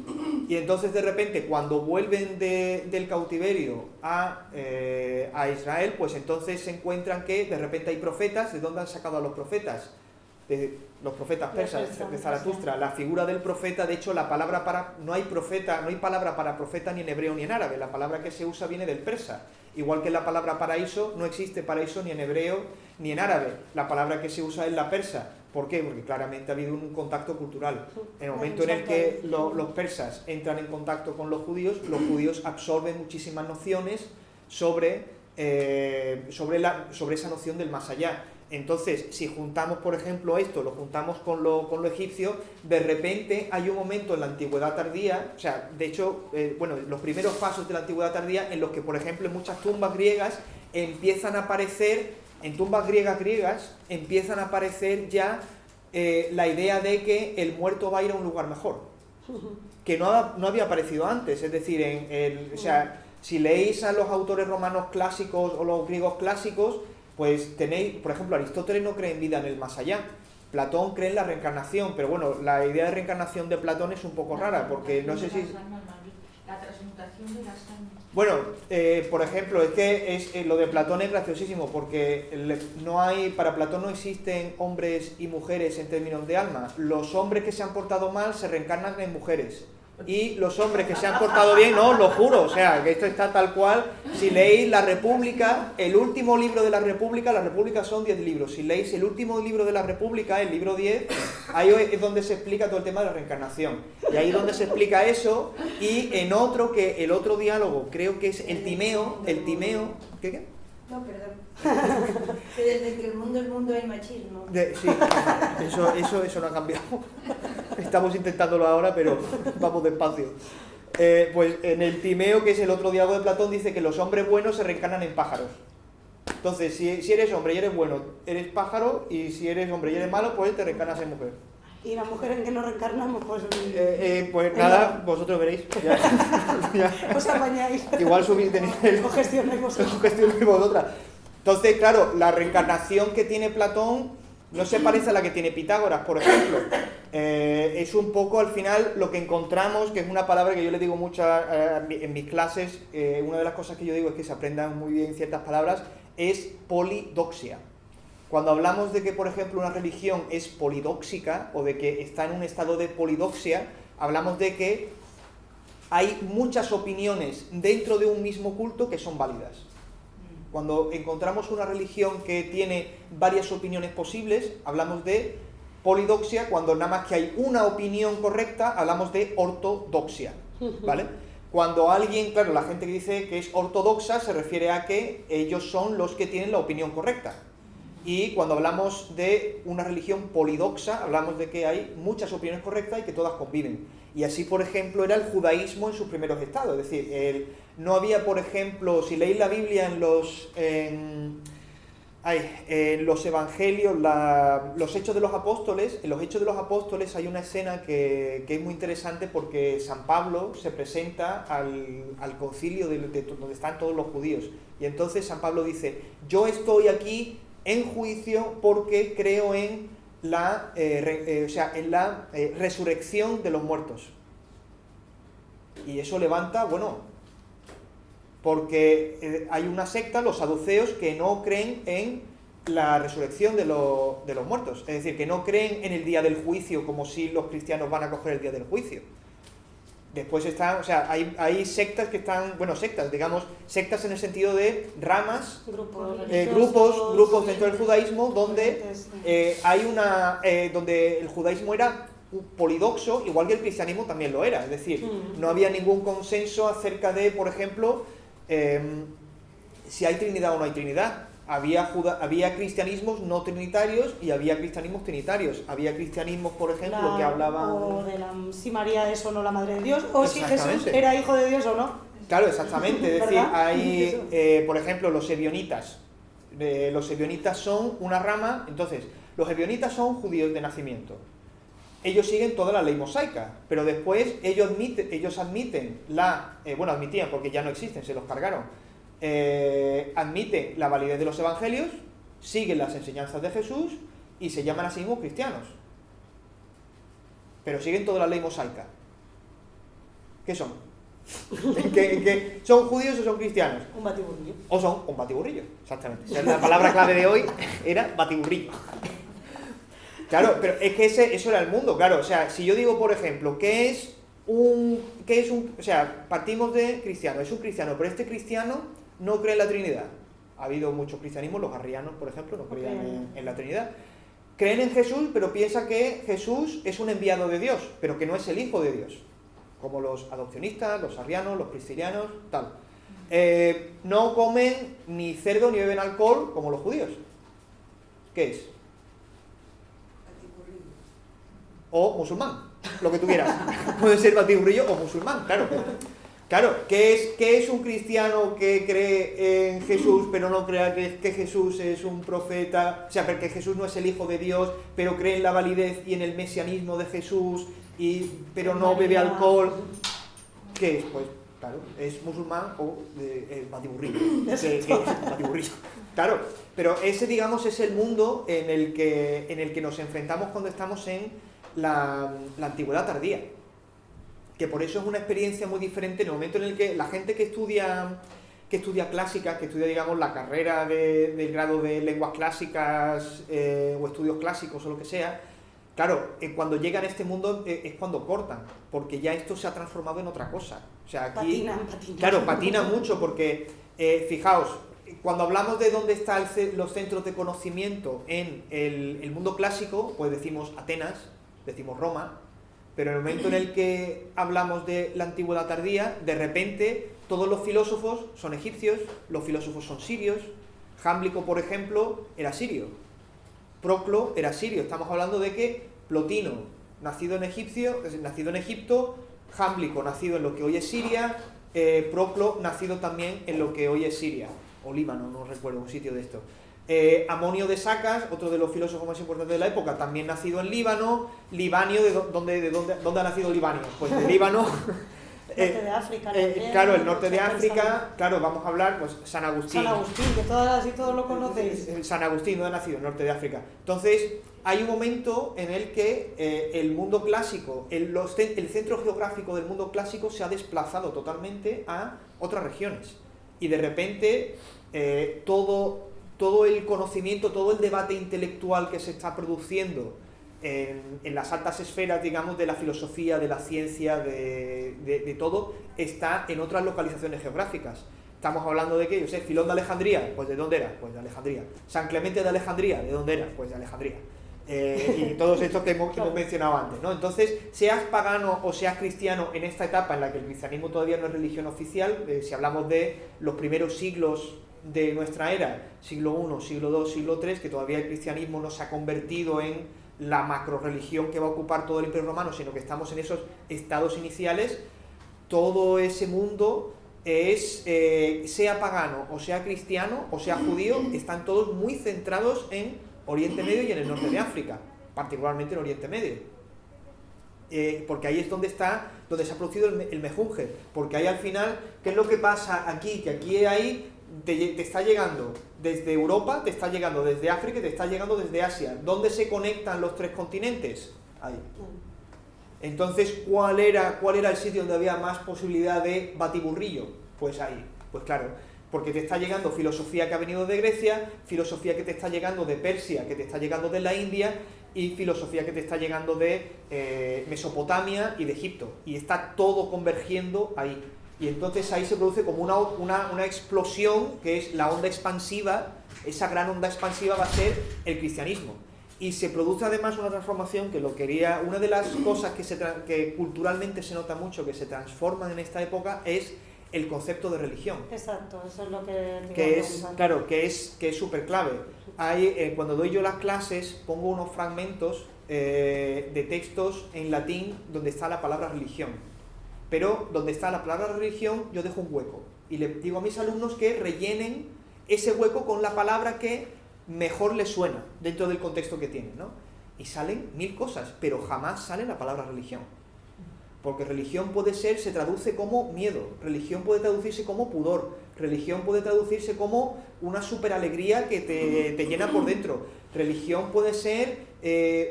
Y entonces de repente cuando vuelven del cautiverio a Israel, pues entonces se encuentran que de repente hay profetas. ¿De dónde han sacado a los profetas? De los profetas persas, de Zaratustra. La figura del profeta, de hecho la palabra no hay palabra para profeta ni en hebreo ni en árabe. La palabra que se usa viene del persa. Igual que la palabra paraíso, no existe paraíso ni en hebreo ni en árabe. La palabra que se usa es la persa. ¿Por qué? Porque claramente ha habido un contacto cultural. En el momento en el que los persas entran en contacto con los judíos absorben muchísimas nociones sobre esa noción del más allá. Entonces, si juntamos, por ejemplo, esto, lo juntamos con lo egipcio, de repente hay un momento en la antigüedad tardía, o sea, de hecho, los primeros pasos de la antigüedad tardía, en los que, por ejemplo, en muchas tumbas griegas empiezan a aparecer, en tumbas griegas empiezan a aparecer ya la idea de que el muerto va a ir a un lugar mejor, que no había aparecido antes. Es decir, o sea, si leéis a los autores romanos clásicos o los griegos clásicos, pues tenéis, por ejemplo, Aristóteles no cree en vida en el más allá. Platón cree en la reencarnación, pero bueno, la idea de reencarnación de Platón es un poco rara, porque no sé si... La transmutación de las almas. Bueno, por ejemplo, es que lo de Platón es graciosísimo, porque para Platón no existen hombres y mujeres en términos de alma. Los hombres que se han portado mal se reencarnan en mujeres. y los hombres que se han portado bien, no, os lo juro, o sea, que esto está tal cual. Si leéis La República, el último libro de La República son 10 libros, si leéis el último libro de La República, el libro 10, ahí es donde se explica todo el tema de la reencarnación, y ahí es donde se explica eso, y en otro, que el otro diálogo, creo que es el Timeo, ¿qué? No, perdón. Que desde que el mundo es mundo hay machismo. Sí, eso no ha cambiado. Estamos intentándolo ahora, pero vamos despacio. Pues en el Timeo, que es el otro diálogo de Platón, dice que los hombres buenos se reencarnan en pájaros. Entonces, si eres hombre y eres bueno, eres pájaro, y si eres hombre y eres malo, pues te reencarnas en mujer. Y la mujer en que nos reencarnamos, pues... Pues nada, vosotros veréis. Ya. Os apañáis. Igual subís de nivel. O gestionáis vosotros. Gestionáis vosotras. Entonces, claro, la reencarnación que tiene Platón no se parece a la que tiene Pitágoras, por ejemplo. Es un poco, al final, lo que encontramos, que es una palabra que yo le digo mucho en mis clases, una de las cosas que yo digo es que se aprendan muy bien ciertas palabras, es polidoxia. Cuando hablamos de que, por ejemplo, una religión es polidóxica, o de que está en un estado de polidoxia, hablamos de que hay muchas opiniones dentro de un mismo culto que son válidas. Cuando encontramos una religión que tiene varias opiniones posibles, hablamos de polidoxia. Cuando nada más que hay una opinión correcta, hablamos de ortodoxia, ¿vale? Cuando alguien, claro, la gente que dice que es ortodoxa se refiere a que ellos son los que tienen la opinión correcta. Y cuando hablamos de una religión polidoxa, hablamos de que hay muchas opiniones correctas y que todas conviven. Y así, por ejemplo, era el judaísmo en sus primeros estados. Es decir, no había, por ejemplo, si leéis la Biblia en los evangelios, los Hechos de los Apóstoles, en los Hechos de los Apóstoles hay una escena que es muy interesante, porque San Pablo se presenta al concilio de donde están todos los judíos. Y entonces San Pablo dice: yo estoy aquí en juicio porque creo en la resurrección de los muertos. Y eso levanta, porque hay una secta, los saduceos, que no creen en la resurrección de los muertos. Es decir, que no creen en el día del juicio, como si los cristianos van a coger el día del juicio. Después hay sectas que están, sectas en el sentido de ramas, grupos dentro del judaísmo, donde donde el judaísmo era polidoxo, igual que el cristianismo también lo era. Es decir, no había ningún consenso acerca de, por ejemplo, si hay Trinidad o no hay Trinidad. Había cristianismos no trinitarios y había cristianismos trinitarios. Había cristianismos, por ejemplo, que hablaban... O de si María es o no la Madre de Dios, o si Jesús era hijo de Dios o no. Claro, exactamente. Es decir, hay, Eso. por ejemplo, los ebionitas. Los ebionitas son una rama. Entonces, los ebionitas son judíos de nacimiento. Ellos siguen toda la ley mosaica, pero después ellos admiten admitían, porque ya no existen, se los cargaron. Admiten la validez de los evangelios, siguen las enseñanzas de Jesús y se llaman a sí mismos cristianos, pero siguen toda la ley mosaica. ¿Qué son? ¿Son judíos o son cristianos? Un batiburrillo. O son un batiburrillo, exactamente. O sea, la palabra clave de hoy era batiburrillo. Claro, pero es que eso era el mundo, claro. O sea, si yo digo, por ejemplo, partimos de cristiano, es un cristiano, pero este cristiano no cree en la Trinidad. Ha habido muchos cristianismos, los arrianos, por ejemplo, no creían en la Trinidad. Creen en Jesús, pero piensan que Jesús es un enviado de Dios, pero que no es el Hijo de Dios. Como los adopcionistas, los arrianos, los priscilianos, tal. No comen ni cerdo ni beben alcohol, como los judíos. ¿Qué es? O musulmán, lo que tú quieras. Puede ser batiburrillo o musulmán, claro. Claro, ¿qué es un cristiano que cree en Jesús, pero no cree que Jesús es un profeta? O sea, porque Jesús no es el Hijo de Dios, pero cree en la validez y en el mesianismo de Jesús, pero no bebe alcohol. ¿Qué es? Pues, claro, es musulmán o batiburrillo. Batiburrillo. Claro, pero ese, digamos, es el mundo en el que nos enfrentamos cuando estamos en la antigüedad tardía. Que por eso es una experiencia muy diferente en el momento en el que la gente que estudia clásicas, que estudia, digamos, la carrera del grado de lenguas clásicas o estudios clásicos o lo que sea, Claro, cuando llegan a este mundo es cuando cortan, porque ya esto se ha transformado en otra cosa. O sea, aquí, Patinan. claro, patina mucho porque, fijaos, cuando hablamos de dónde están los centros de conocimiento en el mundo clásico, pues decimos Atenas, decimos Roma, pero en el momento en el que hablamos de la antigüedad tardía, de repente todos los filósofos son egipcios, los filósofos son sirios. Jámblico, por ejemplo, era sirio. Proclo era sirio. Estamos hablando de que Plotino, nacido en Egipto, Jámblico, nacido en lo que hoy es Siria, Proclo, nacido también en lo que hoy es Siria, o Líbano, no recuerdo un sitio de esto. Amonio de Sacas, otro de los filósofos más importantes de la época, también nacido en Líbano. Libanio, ¿dónde ha nacido Libanio? Pues de Líbano. Norte de África, claro, el norte de África, claro, vamos a hablar, pues San Agustín. San Agustín, que todos lo conocéis. San Agustín no ha nacido en el norte de África. Entonces, hay un momento en el que el mundo clásico, el centro geográfico del mundo clásico se ha desplazado totalmente a otras regiones. Y de repente, todo el conocimiento, todo el debate intelectual que se está produciendo en las altas esferas, digamos, de la filosofía, de la ciencia, de todo, está en otras localizaciones geográficas. Estamos hablando de que, yo sé, Filón de Alejandría, pues ¿de dónde era? Pues de Alejandría. San Clemente de Alejandría, ¿de dónde era? Pues de Alejandría. Y todos estos que hemos mencionado antes, ¿no? Entonces, seas pagano o seas cristiano en esta etapa en la que el cristianismo todavía no es religión oficial, si hablamos de los primeros siglos de nuestra era, siglo I, siglo II, siglo III, que todavía el cristianismo no se ha convertido en la macroreligión que va a ocupar todo el Imperio Romano, sino que estamos en esos estados iniciales, todo ese mundo es, sea pagano o sea cristiano o sea judío, están todos muy centrados en Oriente Medio y en el norte de África, particularmente en Oriente Medio. Porque ahí es donde se ha producido el mejunje, porque ahí al final, ¿qué es lo que pasa aquí? Que aquí hay... Te está llegando desde Europa, te está llegando desde África y te está llegando desde Asia. ¿Dónde se conectan los tres continentes? Ahí. Entonces, ¿cuál era el sitio donde había más posibilidad de batiburrillo? Pues ahí. Pues claro, porque te está llegando filosofía que ha venido de Grecia, filosofía que te está llegando de Persia, que te está llegando de la India, y filosofía que te está llegando de Mesopotamia y de Egipto. Y está todo convergiendo ahí. Y entonces ahí se produce como una explosión, que es la onda expansiva. Esa gran onda expansiva va a ser el cristianismo. Y se produce además una transformación una de las cosas que culturalmente se nota mucho, que se transforman en esta época, es el concepto de religión. Exacto, eso es lo que que es súper clave. Cuando doy yo las clases, pongo unos fragmentos de textos en latín donde está la palabra religión. Pero donde está la palabra religión, yo dejo un hueco. Y le digo a mis alumnos que rellenen ese hueco con la palabra que mejor les suena dentro del contexto que tienen, ¿no? Y salen 1000 cosas, pero jamás sale la palabra religión. Porque religión se traduce como miedo, religión puede traducirse como pudor, religión puede traducirse como una super alegría que te llena por dentro, religión puede ser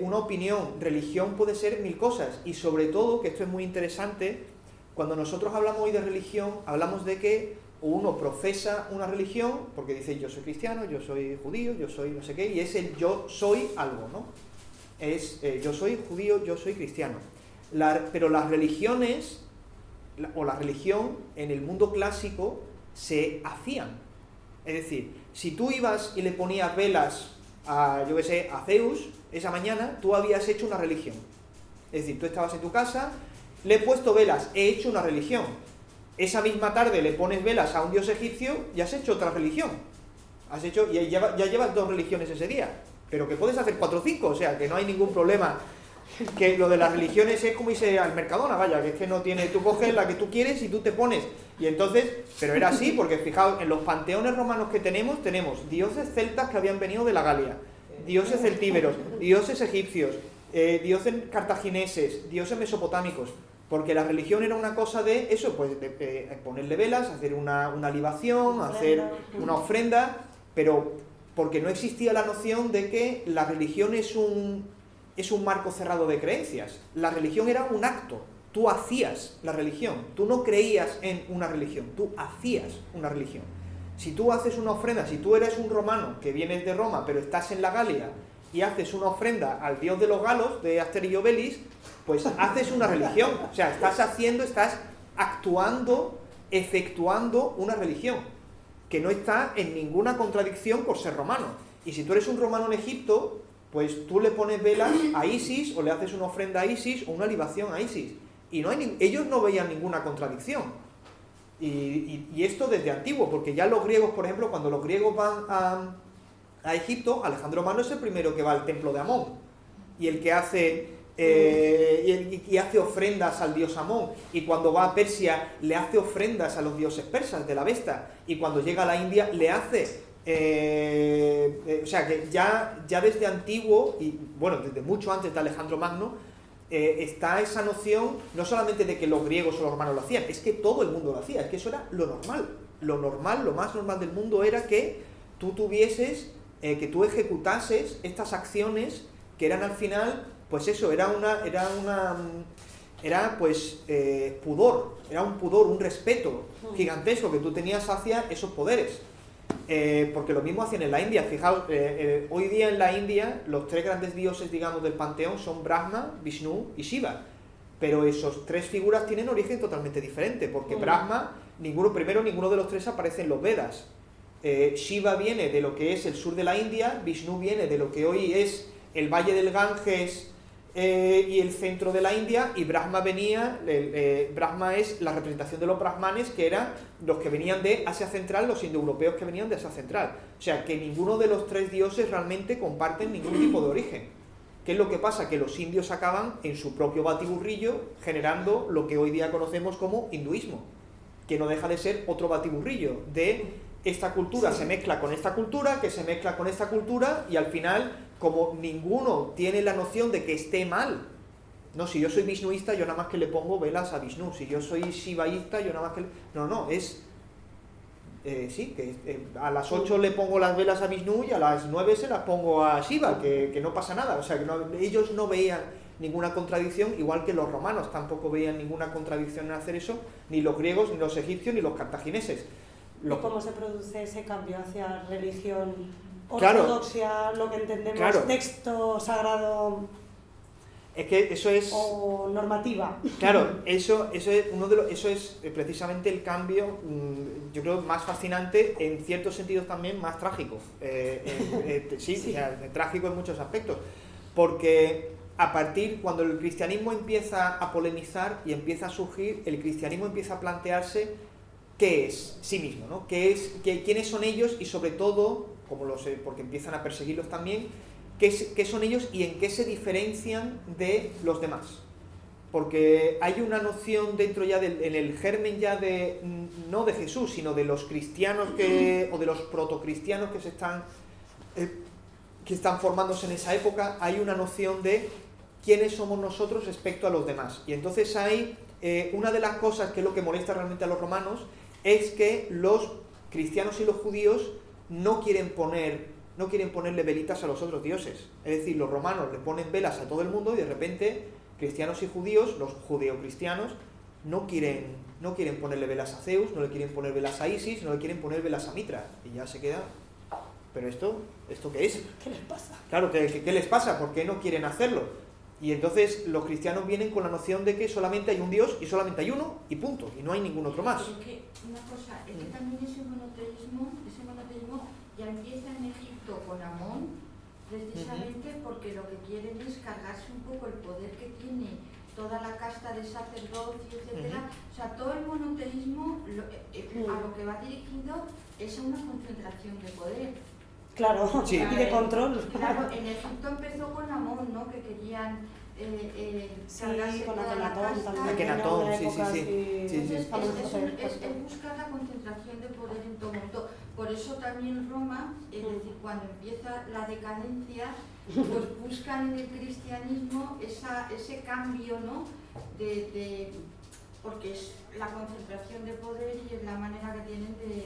una opinión, religión puede ser 1000 cosas. Y sobre todo, que esto es muy interesante, cuando nosotros hablamos hoy de religión, hablamos de que uno profesa una religión, porque dice yo soy cristiano, yo soy judío, yo soy no sé qué, y es el yo soy algo, ¿no? Es yo soy judío, yo soy cristiano. Pero las religiones, o la religión en el mundo clásico, se hacían. Es decir, si tú ibas y le ponías velas a Zeus, esa mañana, tú habías hecho una religión. Es decir, tú estabas en tu casa, le he puesto velas, he hecho una religión. Esa misma tarde le pones velas a un dios egipcio y has hecho otra religión. Ya llevas 2 religiones ese día, pero que puedes hacer 4 o 5, o sea, que no hay ningún problema. Que lo de las religiones es como irse al Mercadona, vaya, que es que no tiene, tú coges la que tú quieres y tú te pones. Y entonces, pero era así, porque fijaos, en los panteones romanos que tenemos dioses celtas que habían venido de la Galia, dioses celtíberos, dioses egipcios, dioses cartagineses, dioses mesopotámicos. Porque la religión era una cosa de eso, pues de ponerle velas, hacer una libación, hacer una ofrenda, pero porque no existía la noción de que la religión es un marco cerrado de creencias. La religión era un acto, tú hacías la religión, tú no creías en una religión, tú hacías una religión. Si tú haces una ofrenda, si tú eres un romano que vienes de Roma pero estás en la Galia y haces una ofrenda al dios de los galos, de Asterix y Obelix, pues haces una religión. O sea, estás actuando, efectuando una religión, que no está en ninguna contradicción por ser romano. Y si tú eres un romano en Egipto, pues tú le pones velas a Isis, o le haces una ofrenda a Isis, o una libación a Isis. Y ellos no veían ninguna contradicción. Y esto desde antiguo, porque ya los griegos, por ejemplo, cuando los griegos van a Egipto, Alejandro Magno es el primero que va al templo de Amón, y el que hace ofrendas al dios Amón, y cuando va a Persia le hace ofrendas a los dioses persas de la Vesta, y cuando llega a la India le hace, o sea que ya desde antiguo, y bueno, desde mucho antes de Alejandro Magno, está esa noción, no solamente de que los griegos o los romanos lo hacían, es que todo el mundo lo hacía, es que eso era lo normal. Lo normal, lo más normal del mundo era que tú tuvieses, que tú ejecutases estas acciones que eran al final, pues eso, era pudor, era un pudor, un respeto gigantesco que tú tenías hacia esos poderes. Porque lo mismo hacían en la India. Fijaos, hoy día en la India los tres grandes dioses, digamos, del panteón son Brahma, Vishnu y Shiva. Pero esos tres figuras tienen origen totalmente diferente, porque Brahma, ninguno de los tres aparece en los Vedas. Shiva viene de lo que es el sur de la India, Vishnu viene de lo que hoy es el Valle del Ganges y el centro de la India, y Brahma Brahma es la representación de los brahmanes, que eran los que venían de Asia Central, los indoeuropeos que venían de Asia Central. O sea, que ninguno de los tres dioses realmente comparten ningún tipo de origen. ¿Qué es lo que pasa? Que los indios acaban en su propio batiburrillo generando lo que hoy día conocemos como hinduismo, que no deja de ser otro batiburrillo de esta cultura se mezcla con esta cultura, que se mezcla con esta cultura, y al final, como ninguno tiene la noción de que esté mal, no, si yo soy vishnuista, yo nada más que le pongo velas a Vishnu, si yo soy shivaísta, yo nada más que... a las 8 le pongo las velas a Vishnu y a las 9 se las pongo a Shiva, que no pasa nada. O sea, que ellos no veían ninguna contradicción, igual que los romanos tampoco veían ninguna contradicción en hacer eso, ni los griegos, ni los egipcios, ni los cartagineses. ¿Y cómo se produce ese cambio hacia religión Claro, ortodoxia, lo que entendemos, claro, texto sagrado? Es que eso es... O normativa. Claro, eso es precisamente el cambio, yo creo, más fascinante, en ciertos sentidos también más trágico. Sí. O sea, trágico en muchos aspectos. Porque cuando el cristianismo empieza a polemizar y empieza a surgir, el cristianismo empieza a plantearse qué es sí mismo, ¿no? Quiénes son ellos, y sobre todo, porque empiezan a perseguirlos también, qué son ellos y en qué se diferencian de los demás. Porque hay una noción dentro ya en el germen ya no de Jesús, sino de los cristianos o de los protocristianos que están formándose en esa época, hay una noción de quiénes somos nosotros respecto a los demás. Y entonces hay una de las cosas que es lo que molesta realmente a los romanos, es que los cristianos y los judíos no quieren ponerle velitas a los otros dioses. Es decir, los romanos le ponen velas a todo el mundo y de repente cristianos y judíos, los judeocristianos, no quieren ponerle velas a Zeus, no le quieren poner velas a Isis, no le quieren poner velas a Mitra. Y ya se queda... ¿Pero esto qué es? ¿Qué les pasa? Claro, ¿qué les pasa? ¿Por qué no quieren hacerlo? Y entonces los cristianos vienen con la noción de que solamente hay un Dios y solamente hay uno y punto, y no hay ningún otro más. Pero que una cosa, es que también ese monoteísmo ya empieza en Egipto con Amón, precisamente porque lo que quieren es cargarse un poco el poder que tiene toda la casta de sacerdotes, etcétera. O sea, todo el monoteísmo a lo que va dirigido es a una concentración de poder. Claro, sí. Y de control. Claro, en Egipto empezó con Amón, ¿no? Que querían cargarse con toda la Akenatón casta. también. Akenatón, sí. Entonces, es buscar la concentración de poder en todo mundo. Por eso también Roma, es decir, cuando empieza la decadencia, pues buscan en el cristianismo ese cambio, ¿no? Porque es la concentración de poder y es la manera que tienen de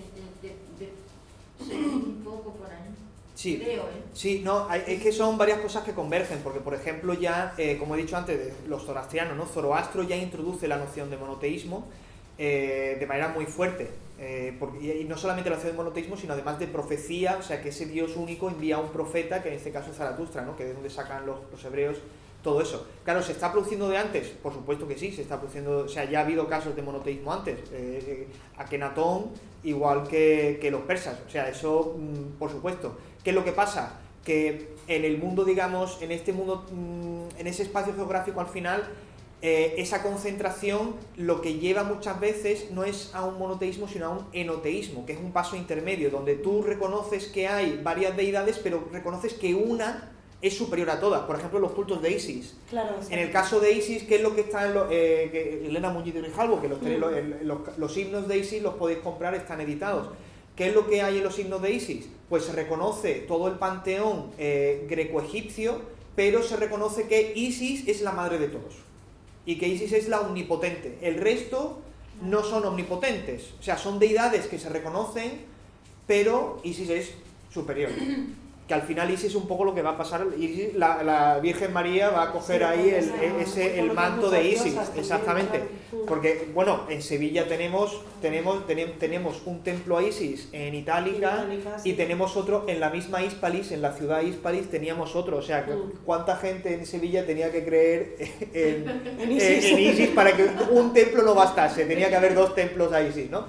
seguir un poco por ahí. Sí, creo, sí, no, es que son varias cosas que convergen, porque por ejemplo ya, como he dicho antes, los zoroastrianos, ¿no? Zoroastro ya introduce la noción de monoteísmo, de manera muy fuerte. Y no solamente la relación de monoteísmo, sino además de profecía, o sea, que ese Dios único envía a un profeta, que en este caso es Zaratustra, ¿no? Que de donde sacan los hebreos todo eso. Claro, ¿se está produciendo de antes? Por supuesto que sí, se está produciendo, o sea, ya ha habido casos de monoteísmo antes, Akenatón, igual que los persas, o sea, eso por supuesto. ¿Qué es lo que pasa? Que en el mundo, digamos, en este mundo, en ese espacio geográfico al final, esa concentración lo que lleva muchas veces no es a un monoteísmo, sino a un enoteísmo, que es un paso intermedio, donde tú reconoces que hay varias deidades, pero reconoces que una es superior a todas. Por ejemplo, los cultos de Isis. Claro, sí. En el caso de Isis, ¿qué es lo que está en que Elena Muñiz de Grijalvo, que los himnos de Isis los podéis comprar, están editados? ¿Qué es lo que hay en los himnos de Isis? Pues se reconoce todo el panteón greco-egipcio, pero se reconoce que Isis es la madre de todos y que Isis es la omnipotente. El resto no son omnipotentes, o sea, son deidades que se reconocen, pero Isis es superior. Que al final Isis es un poco lo que va a pasar, Isis, la Virgen María va a coger ahí el manto de Isis, exactamente, porque bueno, en Sevilla tenemos un templo a Isis en Itálica y tenemos otro en la misma Hispalis, en la ciudad de Hispalis teníamos otro, o sea, cuánta gente en Sevilla tenía que creer en Isis para que un templo no bastase, tenía que haber 2 templos a Isis, ¿no?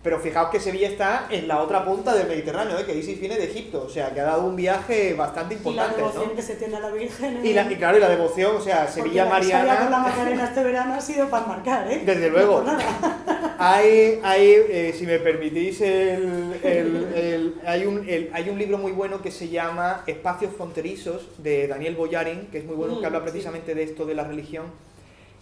Pero fijaos que Sevilla está en la otra punta del Mediterráneo, que Isis viene de Egipto, o sea, que ha dado un viaje bastante importante, y la devoción, ¿no? que se tiene a la Virgen. Y claro, y la devoción, o sea, Sevilla Mariana... La con la Macarena este verano ha sido para marcar, ¿eh? Desde luego. No Hay si me permitís, hay un libro muy bueno que se llama Espacios fronterizos, de Daniel Boyarin, que es muy bueno, que habla precisamente de esto de la religión.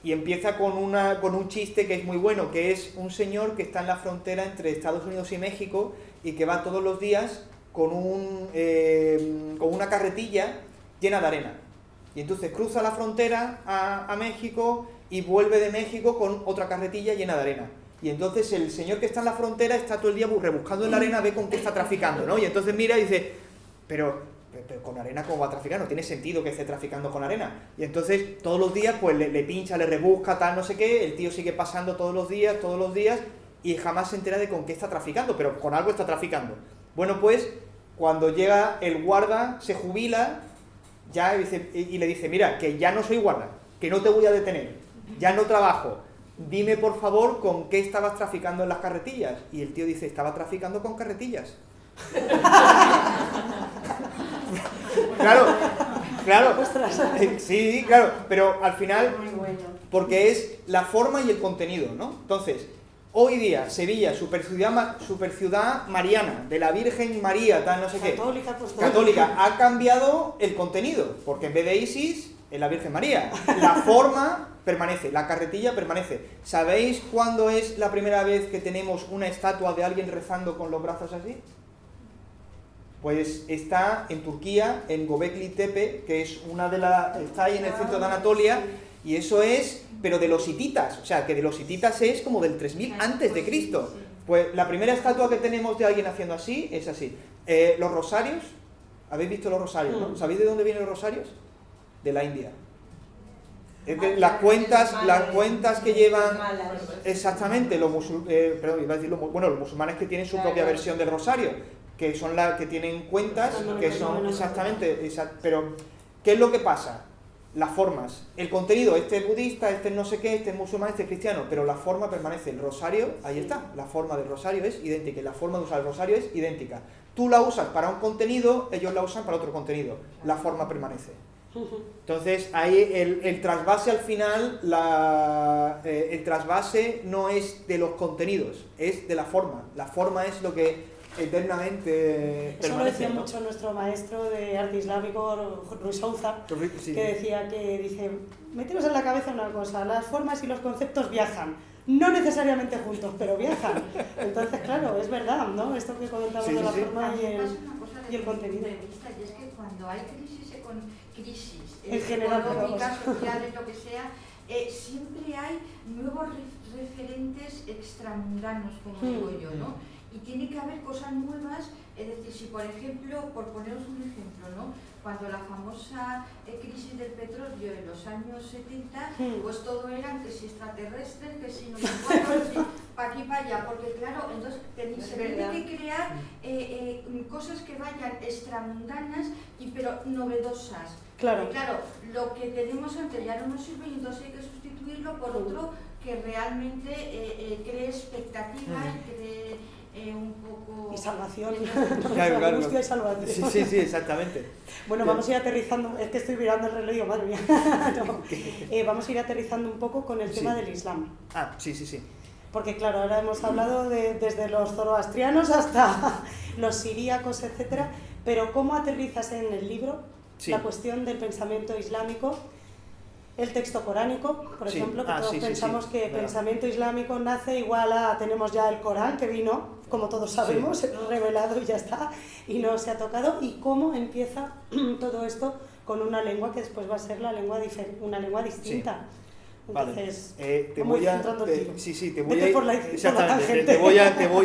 Y empieza con un chiste que es muy bueno, que es un señor que está en la frontera entre Estados Unidos y México y que va todos los días con una carretilla llena de arena. Y entonces cruza la frontera a México y vuelve de México con otra carretilla llena de arena. Y entonces el señor que está en la frontera está todo el día rebuscando en la arena, ve con qué está traficando, ¿no? Y entonces mira y dice, pero con arena, ¿cómo va a traficar? No tiene sentido que esté traficando con arena. Y entonces todos los días pues le pincha, le rebusca, tal, no sé qué, el tío sigue pasando todos los días, y jamás se entera de con qué está traficando, pero con algo está traficando. Bueno, pues cuando llega el guarda, se jubila, ya y le dice, mira, que ya no soy guarda, que no te voy a detener, ya no trabajo, dime por favor con qué estabas traficando en las carretillas. Y el tío dice, estaba traficando con carretillas. Claro, sí, claro, pero al final, porque es la forma y el contenido, ¿no? Entonces, hoy día, Sevilla, superciudad mariana, de la Virgen María, tal, no sé qué, católica, ha cambiado el contenido, porque en vez de Isis, es la Virgen María. La forma permanece, la carretilla permanece. ¿Sabéis cuándo es la primera vez que tenemos una estatua de alguien rezando con los brazos así? Pues está en Turquía, en Göbekli Tepe, que es está ahí en el centro de Anatolia, y eso es, pero de los hititas, o sea, que de los hititas es como del 3000 antes de Cristo. Pues la primera estatua que tenemos de alguien haciendo así, es así. Los rosarios, ¿habéis visto los rosarios, no? ¿Sabéis de dónde vienen los rosarios? De la India. Las cuentas que llevan exactamente los musulmanes que tienen su propia versión del rosario, que son las que tienen cuentas, que son exactamente, pero ¿qué es lo que pasa? Las formas, el contenido, este es budista, este es no sé qué, este es musulmán, este es cristiano, pero la forma permanece. El rosario, ahí está, la forma del rosario es idéntica y la forma de usar el rosario es idéntica. Tú la usas para un contenido, ellos la usan para otro contenido, la forma permanece. Entonces ahí el trasvase al final, el trasvase no es de los contenidos, es de la forma es lo que eternamente permanece. Eso lo decía mucho nuestro maestro de arte islámico, Ruiz Souza, sí. que dice, meteros en la cabeza una cosa, las formas y los conceptos viajan, no necesariamente juntos, pero viajan. Entonces, claro, es verdad, ¿no? Esto que comentamos de la forma y el contenido. Y es que cuando hay crisis en general, económicas, sociales, lo que sea, siempre hay nuevos referentes extramundanos, como digo yo, ¿no? y tiene que haber cosas nuevas. Es decir, si por ejemplo, por poneros un ejemplo, ¿no? Cuando la famosa crisis del petróleo en los años 70, pues todo eran que si extraterrestres, que si no sé cuántos, para aquí para allá, porque claro, entonces se tiene que crear cosas que vayan extramundanas, pero novedosas. Claro. Claro, lo que tenemos antes ya no nos sirve y entonces hay que sustituirlo por otro que realmente cree expectativa y cree un poco... Y salvación. Claro. Angustia y salvación. Sí, exactamente. Bueno, vamos a ir aterrizando, es que estoy mirando el reloj, madre mía. No. Vamos a ir aterrizando un poco con el tema del Islam. Ah, sí. Porque claro, ahora hemos hablado desde los zoroastrianos hasta los siríacos, etcétera, pero ¿cómo aterrizas en el libro la cuestión del pensamiento islámico? El texto coránico, por ejemplo, que todos pensamos que el pensamiento islámico nace igual a... Tenemos ya el Corán, que vino, como todos sabemos, revelado y ya está, y no se ha tocado. ¿Y cómo empieza todo esto con una lengua que después va a ser una lengua distinta? Entonces, te voy a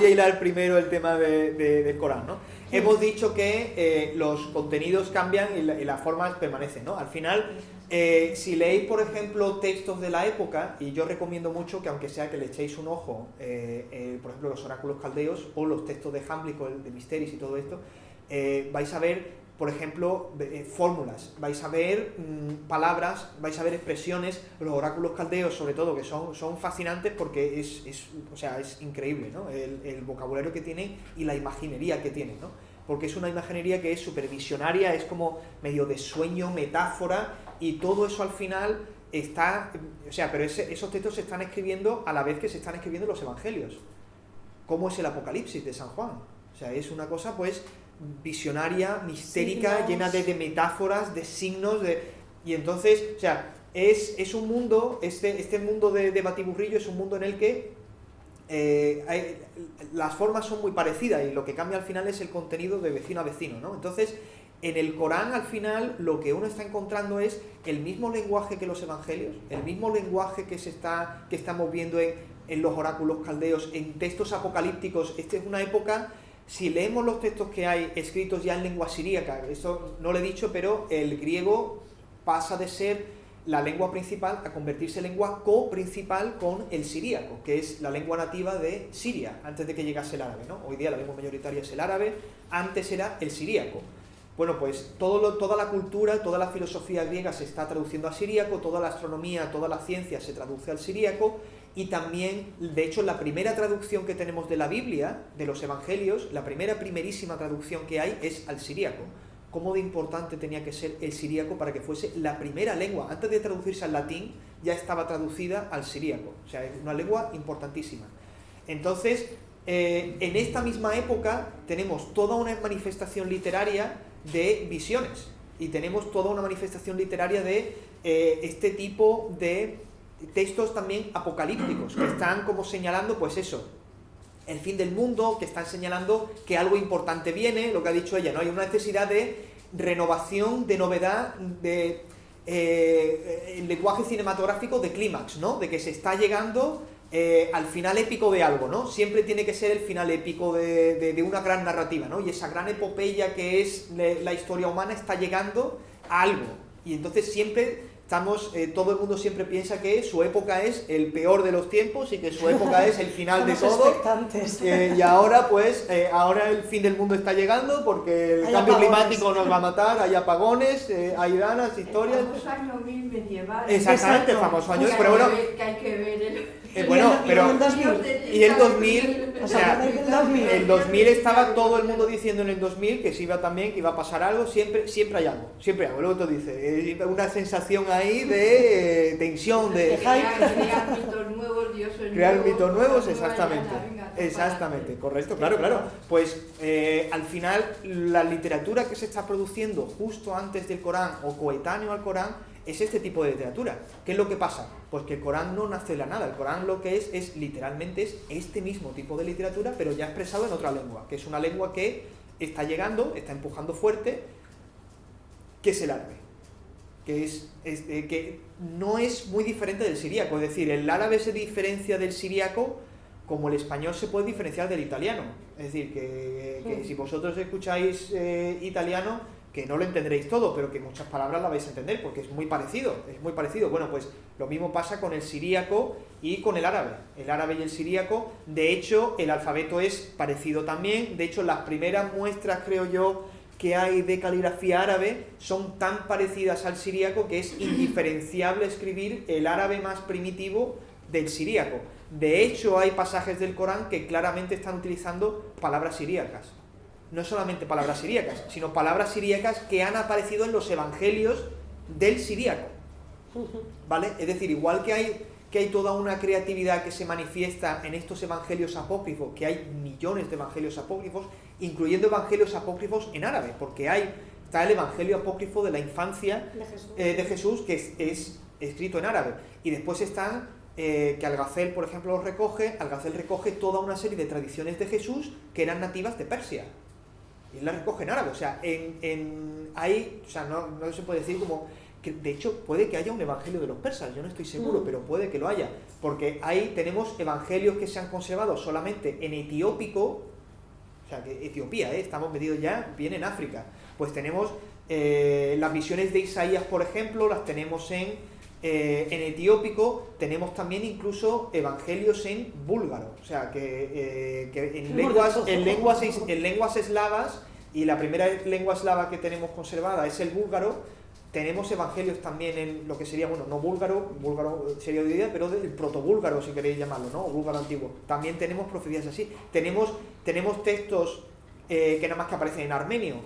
hilar primero el tema del Corán, ¿no? Hemos dicho que los contenidos cambian y las formas permanecen, ¿no? Al final, si leéis, por ejemplo, textos de la época, y yo recomiendo mucho que aunque sea que le echéis un ojo, por ejemplo, los oráculos caldeos o los textos de Jámblico, de Misteris y todo esto, vais a ver, por ejemplo, fórmulas, vais a ver palabras, vais a ver expresiones, los oráculos caldeos sobre todo, que son fascinantes porque es increíble, ¿no? El vocabulario que tienen y la imaginería que tienen, ¿no? Porque es una imaginería que es supervisionaria, es como medio de sueño, metáfora, y todo eso al final está... pero esos textos se están escribiendo a la vez que se están escribiendo los evangelios. ¿Cómo es el Apocalipsis de San Juan? O sea, es una cosa, pues, visionaria, mistérica, llena de metáforas, de signos, y entonces, es un mundo, este mundo de Batiburrillo es un mundo en el que las formas son muy parecidas y lo que cambia al final es el contenido de vecino a vecino, ¿no? Entonces, en el Corán al final lo que uno está encontrando es el mismo lenguaje que los evangelios, el mismo lenguaje que estamos viendo en los oráculos caldeos, en textos apocalípticos. Esta es una época... Si leemos los textos que hay escritos ya en lengua siríaca, eso no lo he dicho, pero el griego pasa de ser la lengua principal a convertirse en lengua coprincipal con el siríaco, que es la lengua nativa de Siria, antes de que llegase el árabe, ¿no? Hoy día la lengua mayoritaria es el árabe, antes era el siríaco. Bueno, pues toda la cultura, toda la filosofía griega se está traduciendo a siríaco, toda la astronomía, toda la ciencia se traduce al siríaco, y también, de hecho, la primera traducción que tenemos de la Biblia, de los Evangelios, la primerísima traducción que hay es al siríaco. ¿Cómo de importante tenía que ser el siríaco para que fuese la primera lengua? Antes de traducirse al latín, ya estaba traducida al siríaco. O sea, es una lengua importantísima. Entonces, en esta misma época tenemos toda una manifestación literaria de visiones y tenemos toda una manifestación literaria de este tipo de textos también apocalípticos que están como señalando, pues eso, el fin del mundo, que están señalando que algo importante viene, lo que ha dicho ella, ¿no? Hay una necesidad de renovación, de novedad, de el lenguaje cinematográfico de clímax, ¿no? De que se está llegando al final épico de algo, ¿no? Siempre tiene que ser el final épico de una gran narrativa, ¿no? Y esa gran epopeya que es la historia humana está llegando a algo. Y entonces siempre todo el mundo siempre piensa que su época es el peor de los tiempos y que su época es el final de todo. Y ahora, pues, ahora el fin del mundo está llegando porque el cambio climático nos va a matar, hay apagones, hay danas, historias. El famoso año 1000 medieval. Exactamente, el famoso año, pero bueno... Que hay que ver y el 2000, o sea, el 2000 estaba todo el mundo diciendo en el 2000 que se iba también, que iba a pasar algo, siempre hay algo, luego te dice, una sensación ahí de tensión, de... Crear mitos nuevos, dioses crear mitos nuevos, exactamente, correcto, claro, pues al final la literatura que se está produciendo justo antes del Corán o coetáneo al Corán es este tipo de literatura. ¿Qué es lo que pasa? Pues que el Corán no nace de la nada. El Corán lo que es literalmente es este mismo tipo de literatura, pero ya expresado en otra lengua, que es una lengua que está llegando, está empujando fuerte, que es el árabe. Que no es muy diferente del siríaco. Es decir, el árabe se diferencia del siríaco como el español se puede diferenciar del italiano. Es decir, que si vosotros escucháis italiano, que no lo entenderéis todo, pero que muchas palabras la vais a entender, porque es muy parecido, es muy parecido. Bueno, pues lo mismo pasa con el siríaco y con el árabe y el siríaco. De hecho, el alfabeto es parecido también. De hecho, las primeras muestras, creo yo, que hay de caligrafía árabe son tan parecidas al siríaco que es indiferenciable escribir el árabe más primitivo del siríaco. De hecho, hay pasajes del Corán que claramente están utilizando palabras siríacas. No solamente palabras siríacas, sino palabras siríacas que han aparecido en los evangelios del siríaco, ¿vale? Es decir, igual que hay toda una creatividad que se manifiesta en estos evangelios apócrifos, que hay millones de evangelios apócrifos, incluyendo evangelios apócrifos en árabe, porque está el evangelio apócrifo de la infancia de Jesús, que es escrito en árabe, y después están que Al-Ghazal, por ejemplo, Al-Ghazal recoge toda una serie de tradiciones de Jesús que eran nativas de Persia. Y él la recoge en árabe, o sea, no se puede decir como que, de hecho, puede que haya un evangelio de los persas, yo no estoy seguro, pero puede que lo haya, porque ahí tenemos evangelios que se han conservado solamente en etiópico, o sea, que Etiopía, estamos metidos ya bien en África, pues tenemos las visiones de Isaías, por ejemplo, las tenemos en etiópico, tenemos también incluso evangelios en búlgaro, o sea que en lenguas eslavas, y la primera lengua eslava que tenemos conservada es el búlgaro. Tenemos evangelios también en lo que sería, bueno, no búlgaro sería hoy día, pero del proto-búlgaro, si queréis llamarlo, ¿no? O búlgaro antiguo. También tenemos profecías así. Tenemos textos que nada más que aparecen en armenio,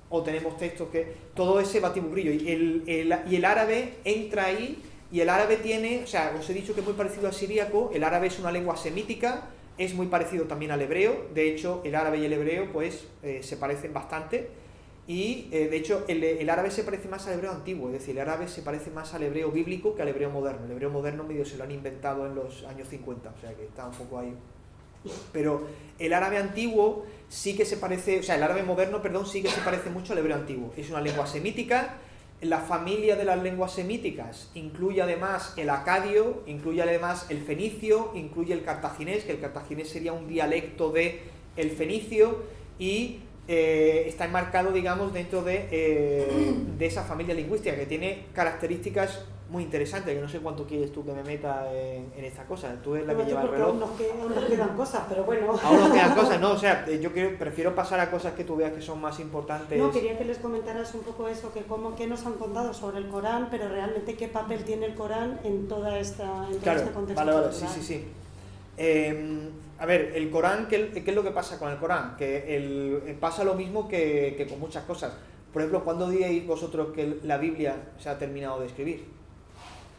o tenemos textos que... Todo ese batiburrillo. Y el árabe entra ahí, y el árabe tiene... O sea, os he dicho que es muy parecido al siríaco. El árabe es una lengua semítica, es muy parecido también al hebreo. De hecho, el árabe y el hebreo, pues, se parecen bastante. Y, de hecho, el árabe se parece más al hebreo antiguo. Es decir, el árabe se parece más al hebreo bíblico que al hebreo moderno. El hebreo moderno medio se lo han inventado en los años 50. O sea, que está un poco ahí... Pero el árabe antiguo sí que se parece, o sea, el árabe moderno, perdón, sí que se parece mucho al hebreo antiguo. Es una lengua semítica. La familia de las lenguas semíticas incluye además el acadio, incluye además el fenicio, incluye el cartaginés, que el cartaginés sería un dialecto del fenicio, y está enmarcado, digamos, dentro de esa familia lingüística que tiene características muy interesante, que no sé cuánto quieres tú que me meta en esta cosa. Tú eres la que lleva el reloj. Aún nos quedan cosas, pero bueno. Aún nos quedan cosas, no, o sea, yo prefiero pasar a cosas que tú veas que son más importantes. No, quería que les comentaras un poco eso, qué nos han contado sobre el Corán, pero realmente qué papel tiene el Corán en todo este contexto. Vale, sí. A ver, el Corán, ¿qué es lo que pasa con el Corán? Que pasa lo mismo que con muchas cosas. Por ejemplo, ¿cuándo diréis vosotros que la Biblia se ha terminado de escribir?